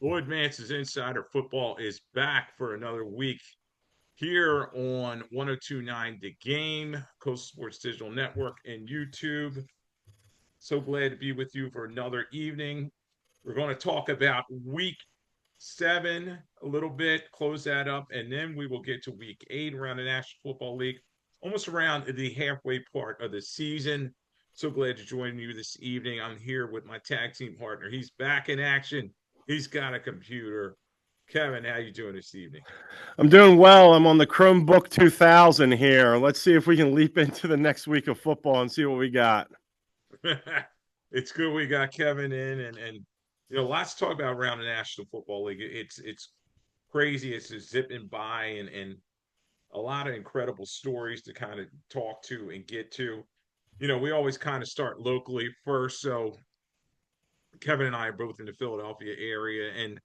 Lloyd Vance's Insider Football is back for another week here on 1029 The Game, Coast Sports Digital Network, and YouTube. So glad to be with you for another evening. We're going to talk about week 7 a little bit, close that up, and then we will get to week 8 around the National Football League, almost around the halfway part of the season. So glad to join you this evening. I'm here with my tag team partner. He's back in action. He's got a computer. Kevin, how you doing this evening? I'm doing well. I'm on the Chromebook 2000 here. Let's see if we can leap into the next week of football and see what we got. It's good we got Kevin in, and lots to talk about around the National Football League. It's crazy. It's just zipping by, and a lot of incredible stories to kind of talk to and get to. We always kind of start locally first. So Kevin and I are both in the Philadelphia area. And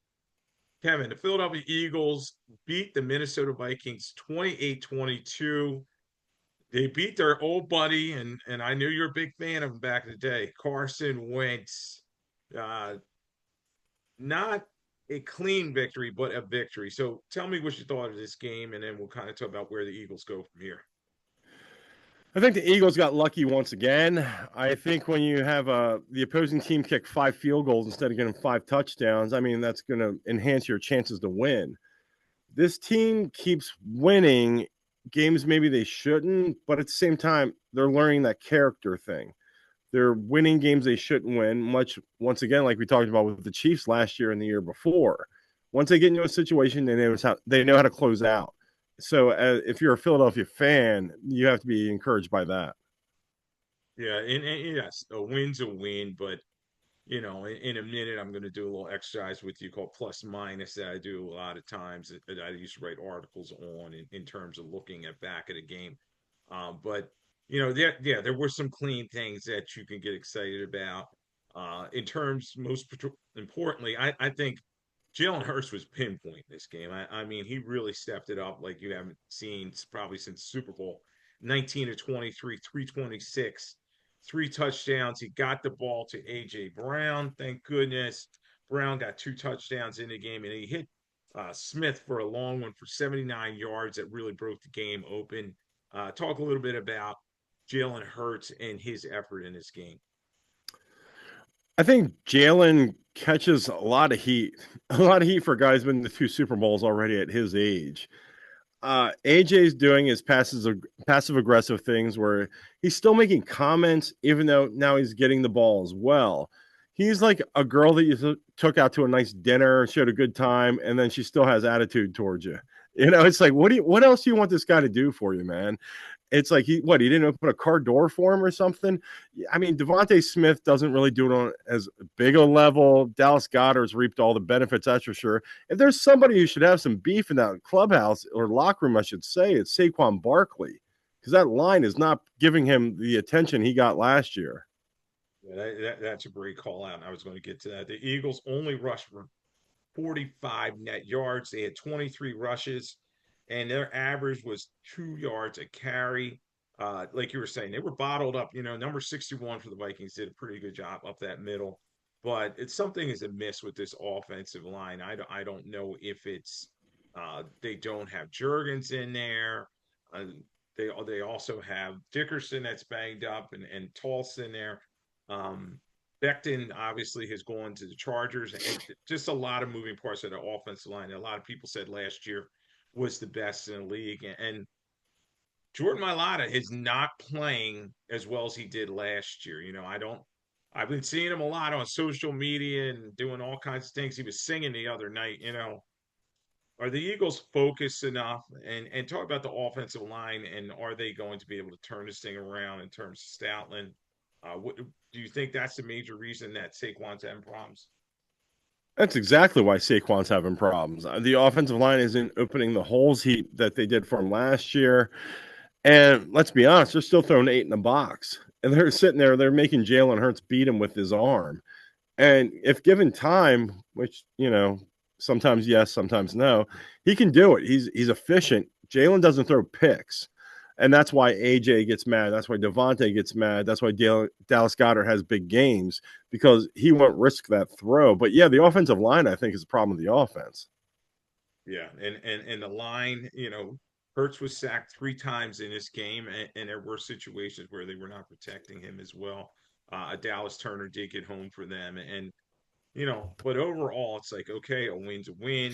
Kevin, the Philadelphia Eagles beat the Minnesota Vikings 28-22. They beat their old buddy, and I knew you're a big fan of him back in the day, Carson Wentz. Uh, Not a clean victory, but a victory. So tell me what you thought of this game, and then we'll kind of talk about where the Eagles go from here. I think the Eagles got lucky once again. I think when you have the opposing team kick 5 field goals instead of getting 5 touchdowns, I mean, that's going to enhance your chances to win. This team keeps winning games maybe they shouldn't, but at the same time, they're learning that character thing. They're winning games they shouldn't win, much once again, like we talked about with the Chiefs last year and the year before. Once they get into a situation, they know how to close out. So if you're a Philadelphia fan, you have to be encouraged by that. Yeah, and yes, a win's a win, but in a minute, I'm going to do a little exercise with you called plus minus that I do a lot of times that I used to write articles on in terms of looking at back of the game. But there were some clean things that you can get excited about. In terms, importantly, I think Jalen Hurts was pinpoint this game. I mean, he really stepped it up like you haven't seen probably since Super Bowl. 19 to 23, 326, 3 touchdowns. He got the ball to A.J. Brown. Thank goodness. Brown got 2 touchdowns in the game, and he hit Smith for a long one for 79 yards that really broke the game open. Talk a little bit about Jalen Hurts and his effort in this game. I think Jalen catches a lot of heat, a lot of heat for guys been to 2 Super Bowls already at his age. AJ's doing his passive aggressive things where he's still making comments, even though now he's getting the ball as well. He's like a girl that you took out to a nice dinner, showed a good time, and then she still has attitude towards you. It's like, what else do you want this guy to do for you, man? It's like he didn't open a car door for him or something. I mean, Devontae Smith doesn't really do it on as big a level. Dallas Goedert's reaped all the benefits, that's for sure. If there's somebody who should have some beef in that clubhouse or locker room, I should say, it's Saquon Barkley, because that line is not giving him the attention he got last year. Yeah, that's a great call out. I was going to get to that. The Eagles only rushed for 45 net yards. They had 23 rushes, and their average was 2 yards a carry. Like you were saying, they were bottled up. Number 61 for the Vikings did a pretty good job up that middle, but it's something is amiss with this offensive line. I don't know if it's they don't have Jurgens in there. Uh, they also have Dickerson that's banged up and Tolson there. Um, Becton obviously has gone to the Chargers, and just a lot of moving parts of the offensive line. A lot of people said last year was the best in the league, and Jordan Mailata is not playing as well as he did last year. I don't. I've been seeing him a lot on social media and doing all kinds of things. He was singing the other night. Are the Eagles focused enough? And talk about the offensive line, and are they going to be able to turn this thing around in terms of Stoutland? What do you think that's the major reason that Saquon's having problems? That's exactly why Saquon's having problems. The offensive line isn't opening the holes that they did for him last year. And let's be honest, they're still throwing 8 in the box. And they're sitting there, they're making Jalen Hurts beat him with his arm. And if given time, which, sometimes yes, sometimes no, he can do it. He's efficient. Jalen doesn't throw picks. And that's why AJ gets mad. That's why Devontae gets mad. That's why Dallas Goedert has big games because he won't risk that throw. But yeah, the offensive line, I think, is a problem with the offense. Yeah, and the line, Hurts was sacked 3 times in this game, and there were situations where they were not protecting him as well. Dallas Turner did get home for them, and but overall, it's like, okay, a win's a win.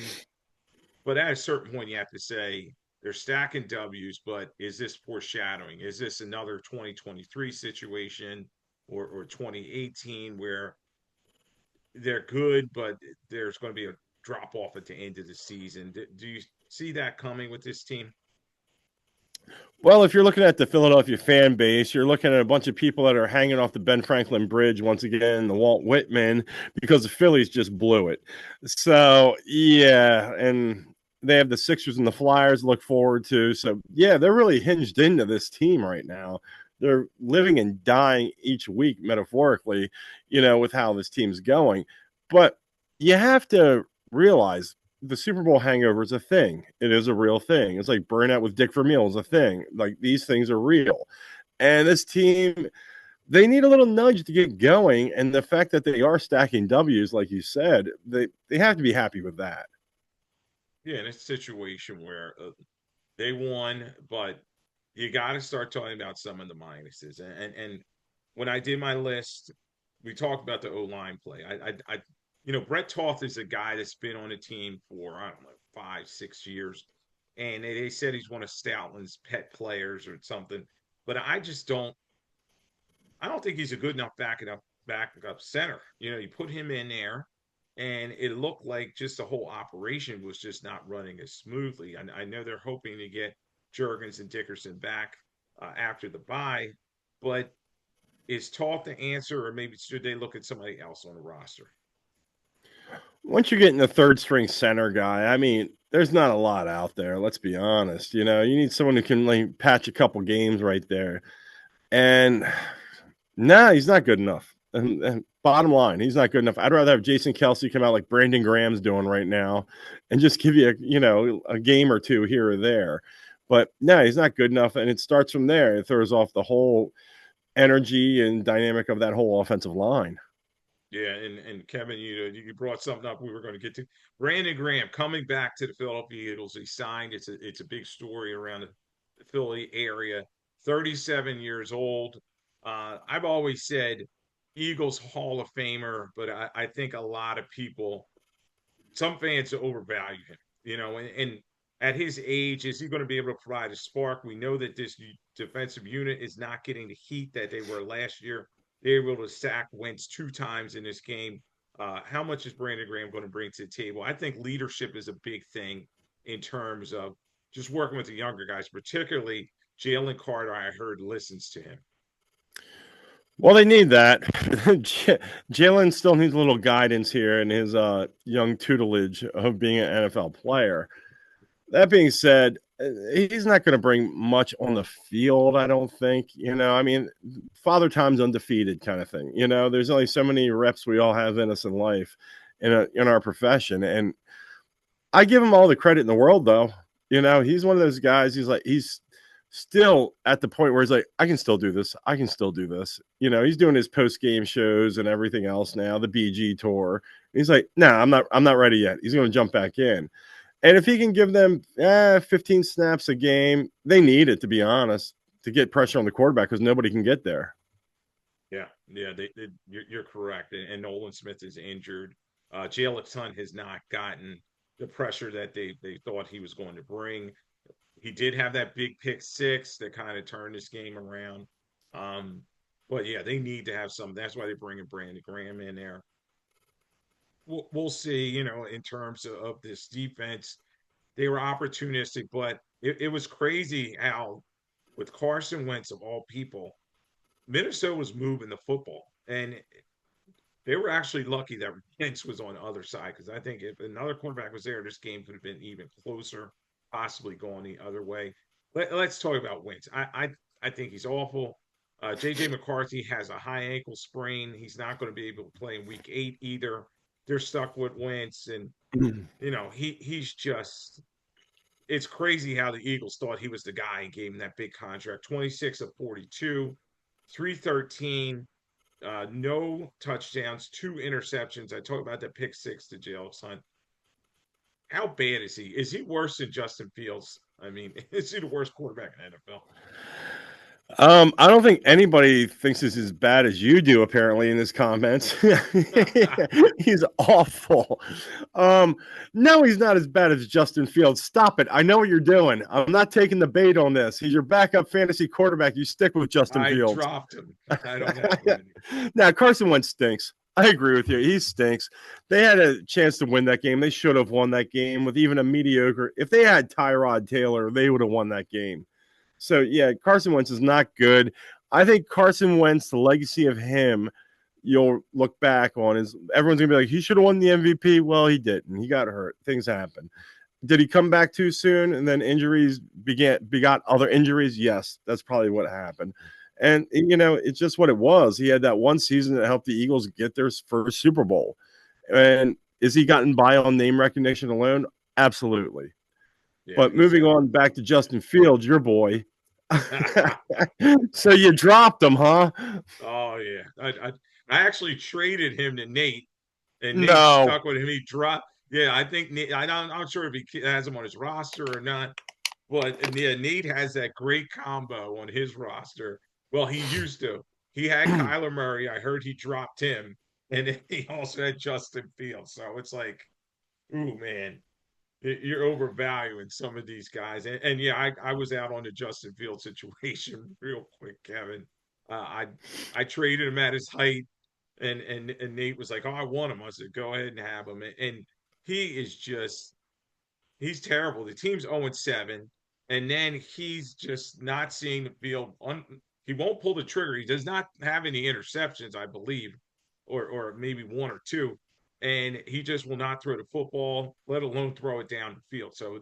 But at a certain point, you have to say they're stacking W's, but is this foreshadowing? Is this another 2023 situation or 2018 where they're good, but there's going to be a drop off at the end of the season? Do you see that coming with this team? Well, if you're looking at the Philadelphia fan base, you're looking at a bunch of people that are hanging off the Ben Franklin Bridge once again, the Walt Whitman, because the Phillies just blew it. So, yeah, and they have the Sixers and the Flyers to look forward to. So, yeah, they're really hinged into this team right now. They're living and dying each week, metaphorically, with how this team's going. But you have to realize the Super Bowl hangover is a thing. It is a real thing. It's like burnout with Dick Vermeil is a thing. Like these things are real. And this team, they need a little nudge to get going. And the fact that they are stacking W's, like you said, they have to be happy with that. Yeah, in a situation where they won, but you got to start talking about some of the minuses. And when I did my list, we talked about the O line play. Brett Toth is a guy that's been on the team for I don't know 5, 6 years, and they said he's one of Stoutland's pet players or something. But I just don't. I don't think he's a good enough backup center. You put him in there, and it looked like just the whole operation was just not running as smoothly. I know they're hoping to get Jurgens and Dickerson back after the bye, but is Toth the answer, or maybe should they look at somebody else on the roster? Once you're getting the third string center guy, I mean, there's not a lot out there. Let's be honest. You need someone who can like patch a couple games right there. And nah, he's not good enough. And bottom line, he's not good enough. I'd rather have Jason Kelsey come out like Brandon Graham's doing right now, and just give you a game or two here or there. But no, he's not good enough, and it starts from there. It throws off the whole energy and dynamic of that whole offensive line. Yeah, and Kevin, you brought something up we were going to get to. Brandon Graham coming back to the Philadelphia Eagles. He signed. It's a big story around the Philly area. 37 years old. I've always said Eagles Hall of Famer, but I think a lot of people, some fans overvalue him. And at his age, is he going to be able to provide a spark? We know that this defensive unit is not getting the heat that they were last year. They were able to sack Wentz 2 times in this game. How much is Brandon Graham going to bring to the table? I think leadership is a big thing in terms of just working with the younger guys, particularly Jalen Carter. I heard listens to him. Well, they need that. Jalen still needs a little guidance here in his young tutelage of being an NFL player. That being said, he's not going to bring much on the field, I don't think. I mean, father time's undefeated kind of thing. There's only so many reps we all have in us in life, in our profession, and I give him all the credit in the world, though. He's one of those guys. He's still at the point where he's like, I can still do this. I can still do this. He's doing his post game shows and everything else now, the BG tour. He's like, no, I'm not ready yet. He's going to jump back in. And if he can give them 15 snaps a game, they need it, to be honest, to get pressure on the quarterback because nobody can get there. Yeah, you're correct. And Nolan Smith is injured. Jalen Hunt has not gotten the pressure that they thought he was going to bring. He did have that big pick six that kind of turned this game around. But yeah, they need to have some. That's why they're bringing Brandon Graham in there. We'll see. In terms of this defense, they were opportunistic, but it was crazy how with Carson Wentz of all people, Minnesota was moving the football, and they were actually lucky that Wentz was on the other side because I think if another quarterback was there, this game could have been even closer, possibly going the other way. Let's talk about Wentz. I think he's awful. JJ McCarthy has a high ankle sprain. He's not going to be able to play in week 8 either. They're stuck with Wentz, and he's just it's crazy how the Eagles thought he was the guy and gave him that big contract. 26 of 42, 313, no touchdowns, two interceptions. I talked about that pick six to Jalen Hunt. How bad is he? Is he worse than Justin Fields? I mean, is he the worst quarterback in the NFL? I don't think anybody thinks this is as bad as you do, apparently, in his comments. He's awful. Um, no, he's not as bad as Justin Fields. Stop it. I know what you're doing. I'm not taking the bait on this. He's your backup fantasy quarterback. You stick with Justin I Fields. dropped him. I don't have him anymore. Now, Carson Wentz stinks. I agree with you. He stinks. They had a chance to win that game. They should have won that game with even a mediocre. If they had Tyrod Taylor, they would have won that game. So, yeah, Carson Wentz is not good. I think Carson Wentz, the legacy of him, you'll look back on is everyone's going to be like, he should have won the MVP. Well, he didn't. He got hurt. Things happen. Did he come back too soon and then injuries begot other injuries? Yes, that's probably what happened. And, it's just what it was. He had that one season that helped the Eagles get their first Super Bowl. And is he gotten by on name recognition alone? Absolutely. Yeah, But moving on back to Justin Fields, your boy. So you dropped him, huh? Oh yeah, I actually traded him to Nate, and Nate No. stuck with him. He dropped. Yeah, I think Nate, I'm not sure if he has him on his roster or not, but yeah, Nate has that great combo on his roster. Well, he used to. He had Kyler Murray. I heard he dropped him, and then he also had Justin Fields. So it's like, ooh man, you're overvaluing some of these guys. And yeah, I was out on the Justin Fields situation real quick, Kevin. I traded him at his height, and Nate was like, "Oh, I want him." I said, "Go ahead and have him." And he is just he's terrible. The team's 0-7, and then he's just not seeing the field. He won't pull the trigger. He does not have any interceptions, I believe, or maybe one or two, and he just will not throw the football, let alone throw it down the field. So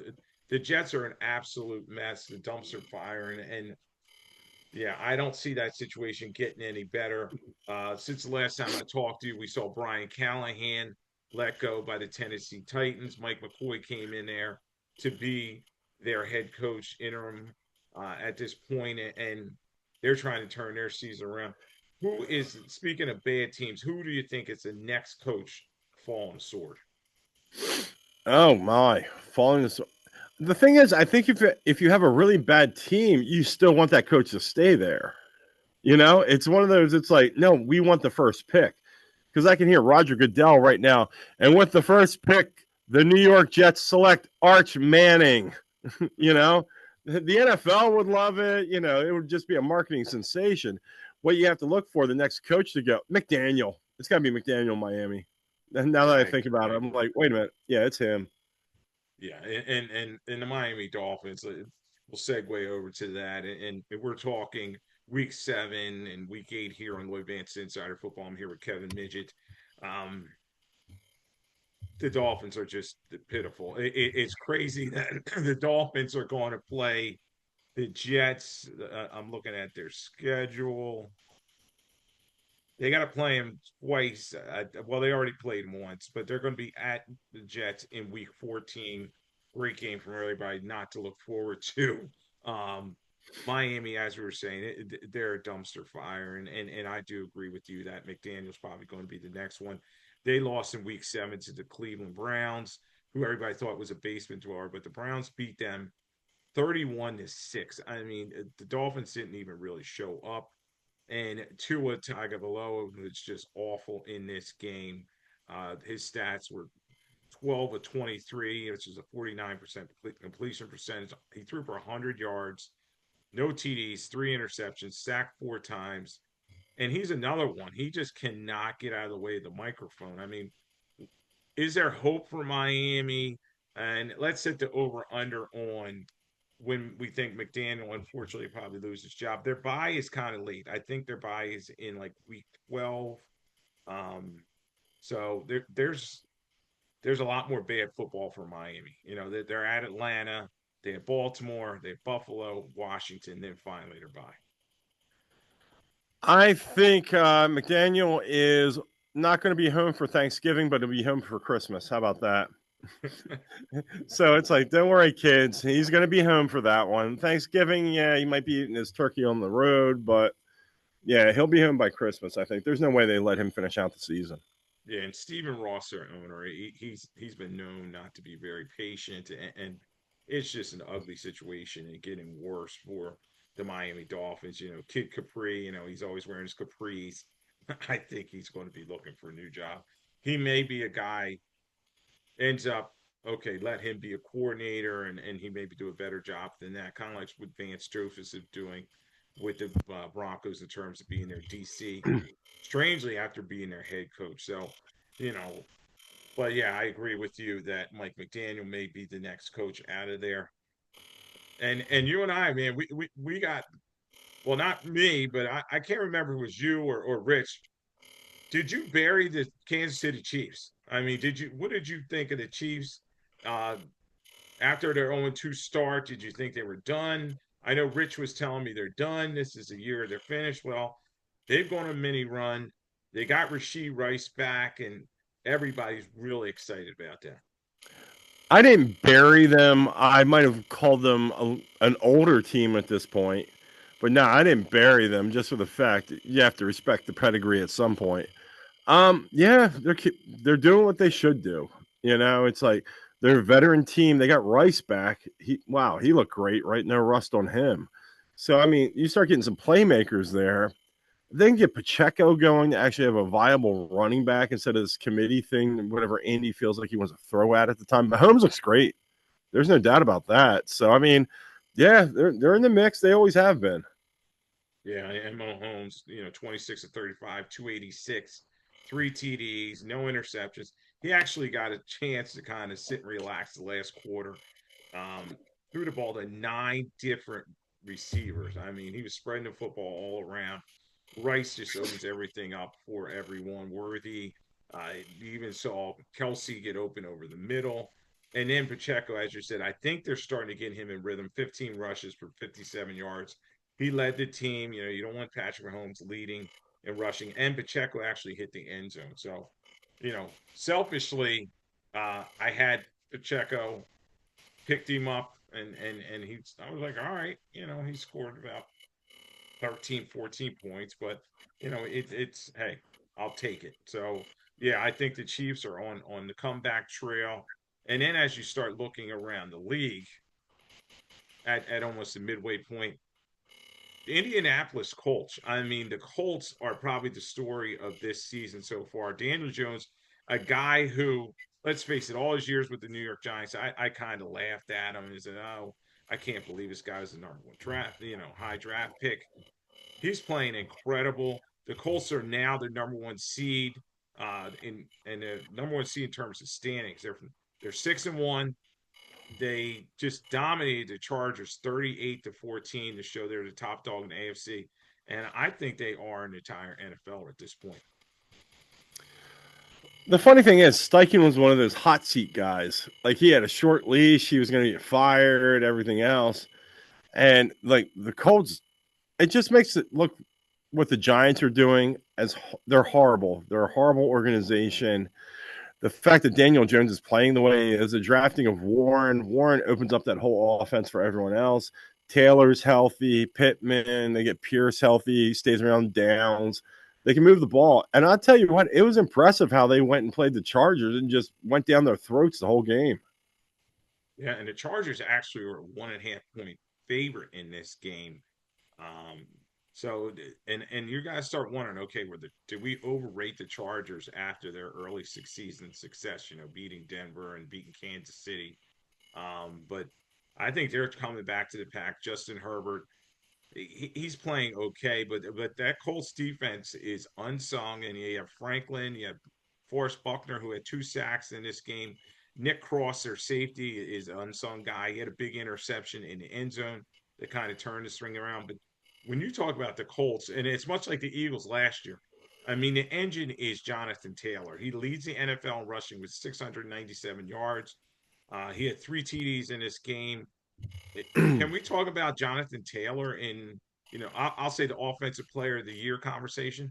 the Jets are an absolute mess. The dumpster fire, and yeah, I don't see that situation getting any better. Since the last time I talked to you, we saw Brian Callahan let go by the Tennessee Titans. Mike McCoy came in there to be their head coach interim at this point, and they're trying to turn their season around. Who is, speaking of bad teams, who do you think is the next coach falling sword? Oh my, falling this. The thing is, I think if you have a really bad team, you still want that coach to stay there. It's one of those. It's like, no, we want the first pick because I can hear Roger Goodell right now. And with the first pick, the New York Jets select Arch Manning. The NFL would love it. It would just be a marketing sensation. What you have to look for the next coach to go, McDaniel. It's got to be McDaniel in Miami. And now that I think about it, I'm like, wait a minute. Yeah, it's him. Yeah, and the Miami Dolphins. We'll segue over to that, and we're talking week 7 and week 8 here on Lloyd Vance Insider Football. I'm here with Kevin Midgette. Um, the Dolphins are just pitiful. It's crazy that the Dolphins are going to play the Jets. I'm looking at their schedule. They got to play them twice. Well, they already played them once, but they're going to be at the Jets in week 14. Great game from everybody not to look forward to. Um, Miami, as we were saying, they're a dumpster fire. And I do agree with you that McDaniel's probably going to be the next one. They lost in week 7 to the Cleveland Browns, who everybody thought was a basement dweller, but the Browns beat them 31-6. I mean, the Dolphins didn't even really show up. And Tua Tagovailoa was just awful in this game. His stats were 12 of 23, which is a 49% completion percentage. He threw for 100 yards, no TDs, 3 interceptions, sacked 4 times. And he's another one. He just cannot get out of the way of the microphone. I mean, is there hope for Miami? And let's set the over under on when we think McDaniel unfortunately probably loses his job. Their bye is kind of late. I think their bye is in like week 12. So there's a lot more bad football for Miami. They're at Atlanta, they have Baltimore, they have Buffalo, Washington, then finally they're bye. I think McDaniel is not going to be home for Thanksgiving, but he'll be home for Christmas. How about that? So it's like, don't worry, kids. He's going to be home for that one. Thanksgiving, yeah, he might be eating his turkey on the road, but yeah, he'll be home by Christmas. I think there's no way they let him finish out the season. Yeah, and Stephen Ross, our owner, he's been known not to be very patient, and it's just an ugly situation and getting worse for the Miami Dolphins. Kid Capri, he's always wearing his capris. I think he's going to be looking for a new job. He may be a guy ends up okay. Let him be a coordinator, and he maybe do a better job than that. Kind of like what Vance is doing with the Broncos in terms of being their DC. Strangely, after being their head coach, so you know. But yeah, I agree with you that Mike McDaniel may be the next coach out of there. And you and I, man, we got well, not me, but I can't remember if it was you or Rich. Did you bury the Kansas City Chiefs? I mean, what did you think of the Chiefs uh, after their 0-2 start? Did you think they were done? I know Rich was telling me they're done. This is a year they're finished. Well, they've gone a mini run. They got Rasheed Rice back, and everybody's really excited about that. I didn't bury them. I might have called them an older team at this point, but no, I didn't bury them just for the fact that you have to respect the pedigree at some point. Yeah, they're doing what they should do. It's like they're a veteran team. They got Rice back. He looked great. Right, no rust on him. So I mean, you start getting some playmakers there. Then get Pacheco going to actually have a viable running back instead of this committee thing, whatever Andy feels like he wants to throw at the time. Mahomes looks great. There's no doubt about that. So I mean, yeah, they're in the mix. They always have been. Yeah, and Mahomes, 26 to 35, 286, three TDs, no interceptions. He actually got a chance to kind of sit and relax the last quarter. Um, Threw the ball to nine different receivers. I mean, he was spreading the football all around. Rice just opens everything up for everyone. Worthy. You even saw Kelsey get open over the middle. And then Pacheco, as you said, I think they're starting to get him in rhythm. 15 rushes for 57 yards. He led the team. You don't want Patrick Mahomes leading and rushing. And Pacheco actually hit the end zone. So, selfishly, I had Pacheco, picked him up, and I was like, all right, he scored about 13, 14 points, but it's hey, I'll take it. So yeah, I think the Chiefs are on the comeback trail. And then as you start looking around the league at almost the midway point, the Indianapolis Colts. I mean, the Colts are probably the story of this season so far. Daniel Jones, a guy who, let's face it, all his years with the New York Giants, I kind of laughed at him and said, "Oh, I can't believe this guy was the number one draft, high draft pick." He's playing incredible. The Colts are now the number one seed in the number one seed in terms of standings. They're 6-1. They just dominated the Chargers 38-14 to show they're the top dog in the AFC. And I think they are in the entire NFL at this point. The funny thing is, Steichen was one of those hot seat guys. Like he had a short leash, he was going to get fired, everything else, and like the Colts, it just makes it look what the Giants are doing as they're horrible. They're a horrible organization. The fact that Daniel Jones is playing the way he is, the drafting of Warren opens up that whole offense for everyone else. Taylor's healthy, Pittman, they get Pierce healthy, he stays around Downs. They can move the ball. And I'll tell you what, it was impressive how they went and played the Chargers and just went down their throats the whole game. Yeah, and the Chargers actually were a 1.5 point favorite in this game. Um, so and you guys start wondering, okay, did we overrate the Chargers after their early season success? Beating Denver and beating Kansas City. But I think they're coming back to the pack. Justin Herbert, he's playing okay, but that Colts defense is unsung, and you have Franklin, you have Forrest Buckner, who had 2 sacks in this game. Nick Cross, their safety, is an unsung guy. He had a big interception in the end zone that kind of turned this ring around. But when you talk about the Colts, and it's much like the Eagles last year, I mean, the engine is Jonathan Taylor. He leads the NFL in rushing with 697 yards. He had 3 TDs in this game. Can we talk about Jonathan Taylor in, I'll say the offensive player of the year conversation?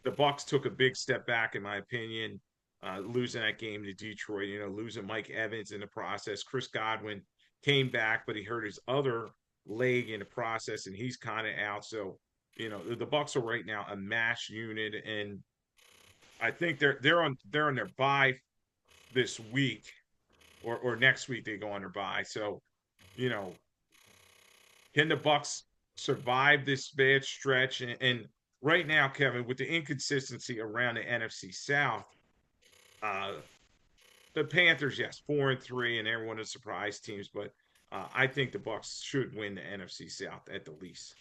the Bucks took a big step back, in my opinion, losing that game to Detroit. Losing Mike Evans in the process. Chris Godwin came back, but he hurt his other leg in the process, and he's kind of out. So, the Bucks are right now a mash unit, and I think they're on their bye this week, or next week they go on their bye. So, you know, can the Bucks survive this bad stretch? And right now, Kevin, with the inconsistency around the NFC South, uh, the Panthers, yes, 4-3, and they're one of the surprise teams. But I think the Bucks should win the NFC South at the least.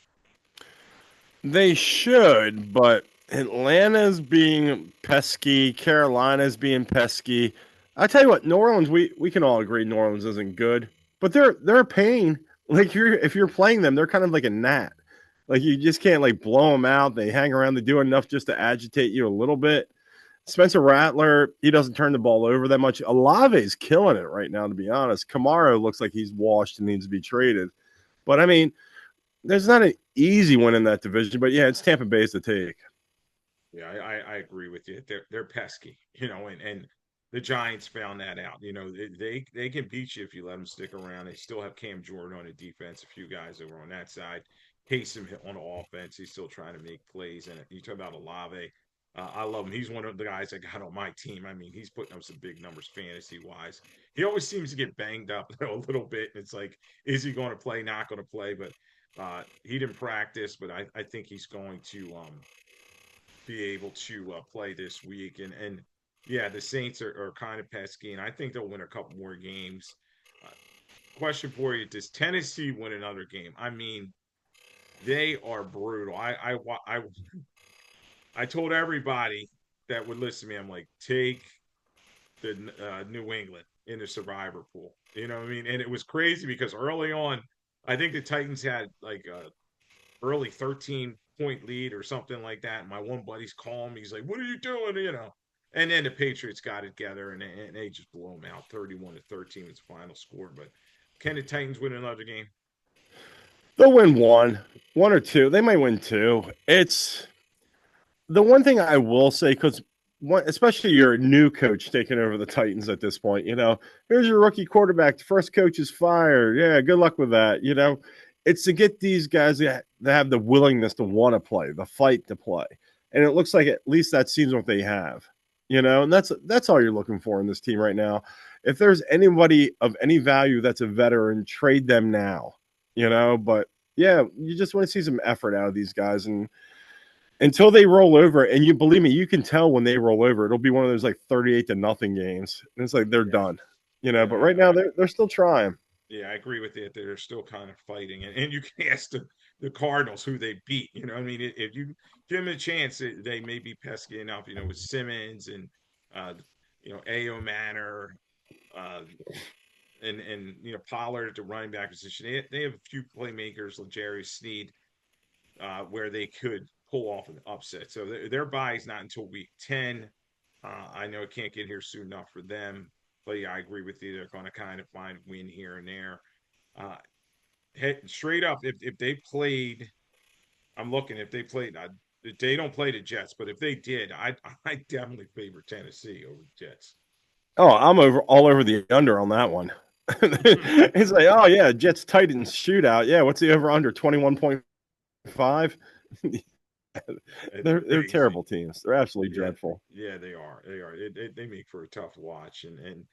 They should, but Atlanta's being pesky, Carolina's being pesky. I tell you what, New Orleans, we can all agree New Orleans isn't good, but they're a pain. Like if you're playing them, they're kind of like a gnat. Like you just can't like blow them out. They hang around. They do enough just to agitate you a little bit. Spencer Rattler, he doesn't turn the ball over that much. Olave's killing it right now, to be honest. Kamara looks like he's washed and needs to be traded. But I mean, there's not an easy one in that division, but yeah, it's Tampa Bay's to take. Yeah, I agree with you. They're pesky, and the Giants found that out. They can beat you if you let them stick around. They still have Cam Jordan on the defense, a few guys over on that side. Taysom on the offense. He's still trying to make plays. And you talk about Olave. I love him. He's one of the guys that got on my team. I mean, he's putting up some big numbers fantasy wise. He always seems to get banged up a little bit. It's like, is he going to play? Not going to play. But he didn't practice. But I think he's going to be able to play this week. And yeah, the Saints are kind of pesky, and I think they'll win a couple more games. Uh, Question for you: does Tennessee win another game? I mean, they are brutal. I told everybody that would listen to me, I'm like, take the New England in the survivor pool. You know what I mean? And it was crazy because early on, I think the Titans had like a early 13-point lead or something like that. And my one buddy's calling me. He's like, "What are you doing?" And then the Patriots got it together and they just blew them out. 31-13 was the final score. But can the Titans win another game? They'll win one or two. They might win two. It's the one thing I will say, because especially your new coach taking over the Titans at this point, here's your rookie quarterback. The first coach is fired. Yeah, good luck with that. It's to get these guys that have the willingness to want to play, the fight to play. And it looks like at least that seems what they have, and that's all you're looking for in this team right now. If there's anybody of any value that's a veteran, trade them now, but yeah, you just want to see some effort out of these guys. And until they roll over, and you believe me, you can tell when they roll over, it'll be one of those like 38-0 games. And it's like they're done, But right now they're still trying. Yeah, I agree with you. They're still kind of fighting, and you can ask the Cardinals who they beat. I mean, if you give them a chance, they may be pesky enough. With Simmons and Ao Manor, uh, and Pollard at the running back position. They have a few playmakers, like Jerry Sneed, where they could pull off an upset. So their bye is not until week 10. I know it can't get here soon enough for them. But yeah, I agree with you. They're going to kind of find a win here and there. Uh, Straight up, if they played, I'm looking. If they played, they don't play the Jets, but if they did, I definitely favor Tennessee over the Jets. Oh, I'm all over the under on that one. It's like, oh yeah, Jets Titans shootout. Yeah, what's the over under 21.5? They're terrible teams. They're absolutely dreadful. Yeah, they are. They are. They make for a tough watch, and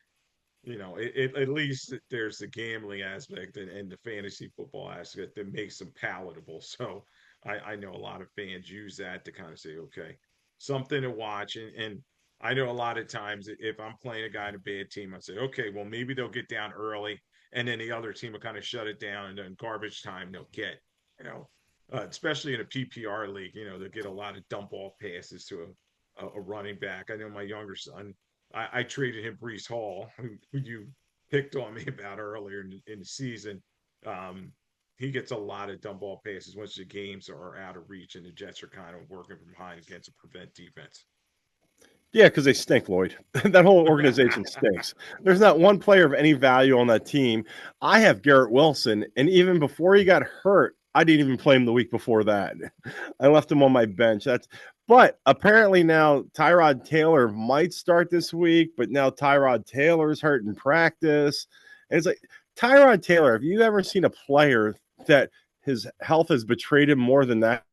at least there's the gambling aspect and the fantasy football aspect that makes them palatable. So I know a lot of fans use that to kind of say, okay, something to watch. And I know a lot of times if I'm playing a guy in a bad team, I say, okay, well, maybe they'll get down early and then the other team will kind of shut it down, and then garbage time they'll get, especially in a PPR league, they'll get a lot of dump off passes to a running back. I know my younger son, I traded him Brees Hall, who you picked on me about earlier in the season. He gets a lot of dump ball passes once the games are out of reach, and the Jets are kind of working from behind against a prevent defense. Yeah, because they stink, Lloyd. That whole organization stinks. There's not one player of any value on that team. I have Garrett Wilson, and even before he got hurt, I didn't even play him the week before that. I left him on my bench. But apparently now Tyrod Taylor might start this week, but now Tyrod Taylor's hurt in practice. And it's like, Tyrod Taylor, have you ever seen a player that his health has betrayed him more than that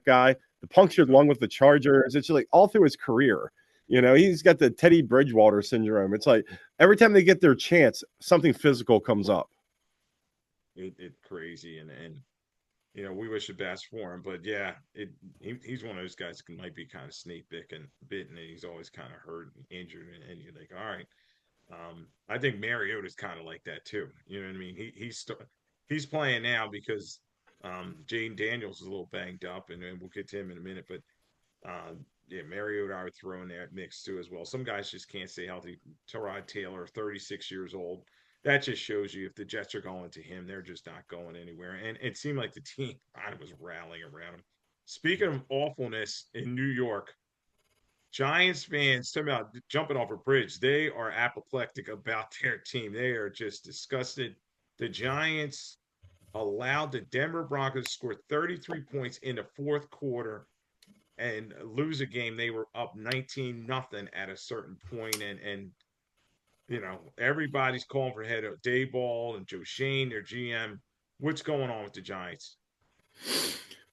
guy? The punctured lung with the Chargers, it's just like all through his career. You know, he's got the Teddy Bridgewater syndrome. It's like every time they get their chance, something physical comes up. It's crazy, and we wish the best for him. But yeah, he's one of those guys that might be kind of snake bitten, and he's always kind of hurt and injured, and you're like, all right. I think Mariota's kind of like that too. You know what I mean? He's playing now because Jaden Daniels is a little banged up, and we'll get to him in a minute. But yeah, Mariota I would throw in that mix too as well. Some guys just can't stay healthy. Tyrod Taylor, 36 years old. That just shows you if the Jets are going to him, they're just not going anywhere. And it seemed like the team kind of was rallying around him. Speaking of awfulness in New York, Giants fans, talking about jumping off a bridge, they are apoplectic about their team. They are just disgusted. The Giants allowed the Denver Broncos to score 33 points in the fourth quarter and lose a game. They were up 19-0 at a certain point, and everybody's calling for head of Dayball and Joe Shane, their GM. What's going on with the Giants?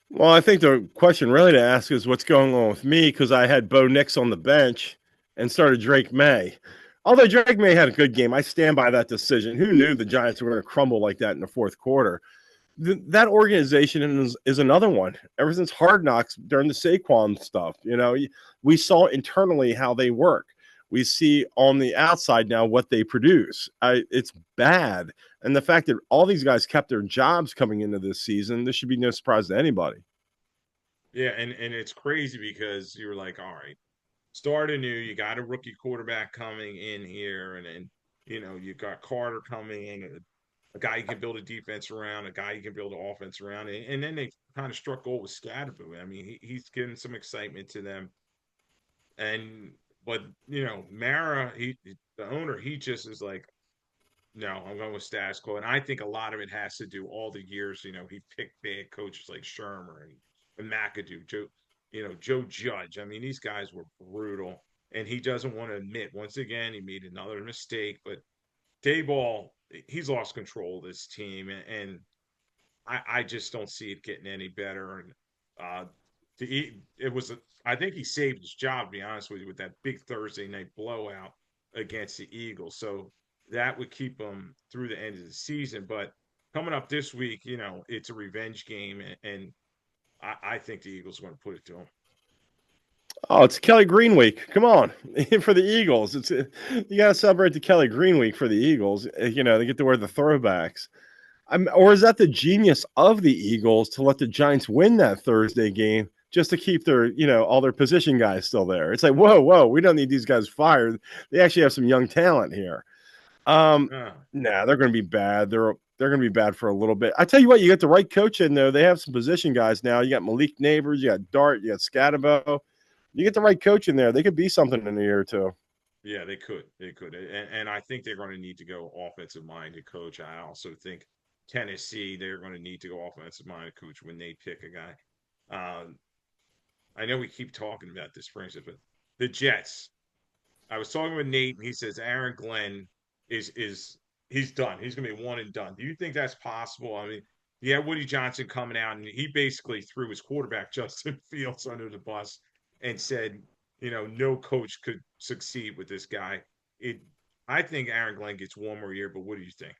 Well, I think the question really to ask is what's going on with me because I had Bo Nix on the bench and started Drake May. Although Drake May had a good game, I stand by that decision. Who knew the Giants were going to crumble like that in the fourth quarter? That organization is another one. Ever since Hard Knocks during the Saquon stuff, we saw internally how they work. We see on the outside now what they produce. It's bad. And the fact that all these guys kept their jobs coming into this season, this should be no surprise to anybody. Yeah, and it's crazy because you're like, all right, start anew. You got a rookie quarterback coming in here, and then you got Carter coming in, a guy you can build a defense around, a guy you can build an offense around, and then they kind of struck gold with Scatterboo. I mean, he's giving some excitement to them, and but Mara, the owner, he just is like, no, I'm going with status quo, and I think a lot of it has to do all the years. He picked bad coaches like Shermer and McAdoo, Joe Judge. I mean, these guys were brutal, and he doesn't want to admit. Once again, he made another mistake, but Dayball, he's lost control of this team, and I just don't see it getting any better. And uh, it was, I think he saved his job, to be honest with you, with that big Thursday night blowout against the Eagles. So that would keep him through the end of the season. But coming up this week, it's a revenge game, and I think the Eagles are going to put it to him. Oh, it's Kelly Green week. Come on. For the Eagles. You got to celebrate the Kelly Green week for the Eagles. They get to wear the throwbacks. Or is that the genius of the Eagles to let the Giants win that Thursday game just to keep their, all their position guys still there? It's like, whoa, we don't need these guys fired. They actually have some young talent here. Nah, they're going to be bad. They're going to be bad for a little bit. I tell you what, you got the right coach in there. They have some position guys now. You got Malik Neighbors, you got Dart, you got Scatabo. You get the right coach in there, they could be something in a year or two. Yeah, they could. They could. And I think they're going to need to go offensive minded coach. I also think Tennessee, they're going to need to go offensive minded coach when they pick a guy. Um, I know we keep talking about this, for instance, but the Jets. I was talking with Nate, and he says Aaron Glenn is he's done. He's going to be one and done. Do you think that's possible? I mean, yeah, Woody Johnson coming out, and he basically threw his quarterback Justin Fields under the bus and said, no coach could succeed with this guy. I think Aaron Glenn gets one more year, but what do you think?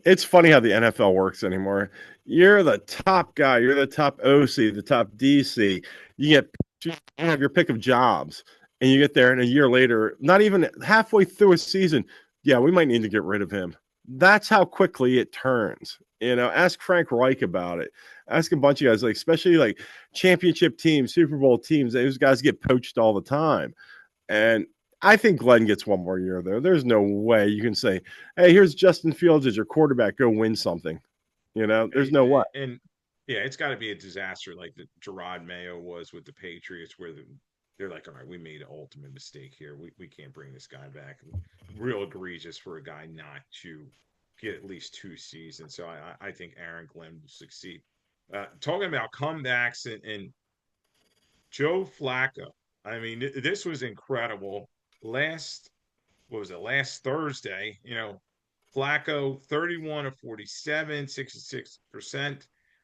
It's funny how the NFL works anymore. You're the top guy, you're the top OC, the top DC. You have your pick of jobs, and you get there, and a year later, not even halfway through a season, yeah, we might need to get rid of him. That's how quickly it turns. Ask Frank Reich about it. Ask a bunch of guys, especially championship teams, Super Bowl teams. Those guys get poached all the time, and I think Glenn gets one more year there. There's no way you can say, "Hey, here's Justin Fields as your quarterback. Go win something." There's no way. And yeah, it's got to be a disaster like the Gerard Mayo was with the Patriots, where they're like, all right, we made an ultimate mistake here. We can't bring this guy back. Real egregious for a guy not to get at least 2 seasons. So I think Aaron Glenn will succeed. Talking about comebacks and Joe Flacco. I mean, this was incredible. Last, what was it? Last Thursday, Flacco 31 of 47, 66%,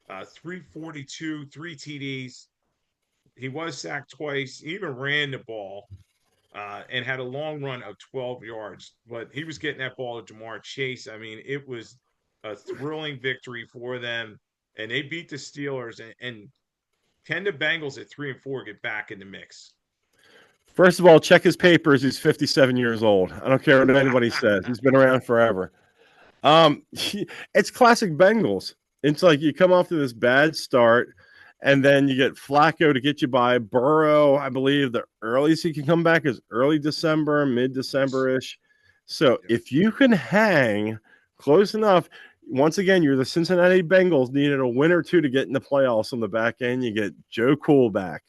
342, three TDs. He was sacked twice. He even ran the ball and had a long run of 12 yards. But he was getting that ball to Jamar Chase. I mean, it was a thrilling victory for them, and they beat the Steelers. And can the Bengals at 3-4 get back in the mix? First of all, check his papers. He's 57 years old. I don't care what anybody says. He's been around forever. Um, it's classic Bengals. It's like you come off to this bad start, and then you get Flacco to get you by. Burrow, I believe the earliest he can come back is early December, mid Yes. December ish. So Yep. if you can hang close enough, once again, you're the Cincinnati Bengals. Needed a win or two to get in the playoffs on the back end. You get Joe Cool back.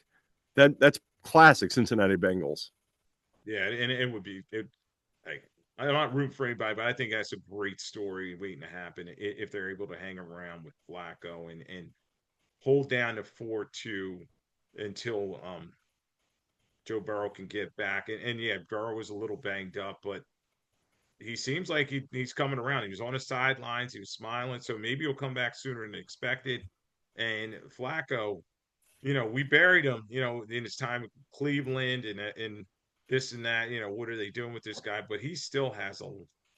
That's classic Cincinnati Bengals. Yeah, and it would be it. Like, I'm not rooting for anybody, but I think that's a great story waiting to happen if they're able to hang around with Flacco and hold down to 4-2 until Joe Burrow can get back. And yeah, Burrow was a little banged up, but he seems like he's coming around. He was on the sidelines, he was smiling, so maybe he'll come back sooner than expected. And Flacco, we buried him, in his time in Cleveland and this and that. What are they doing with this guy? But he still has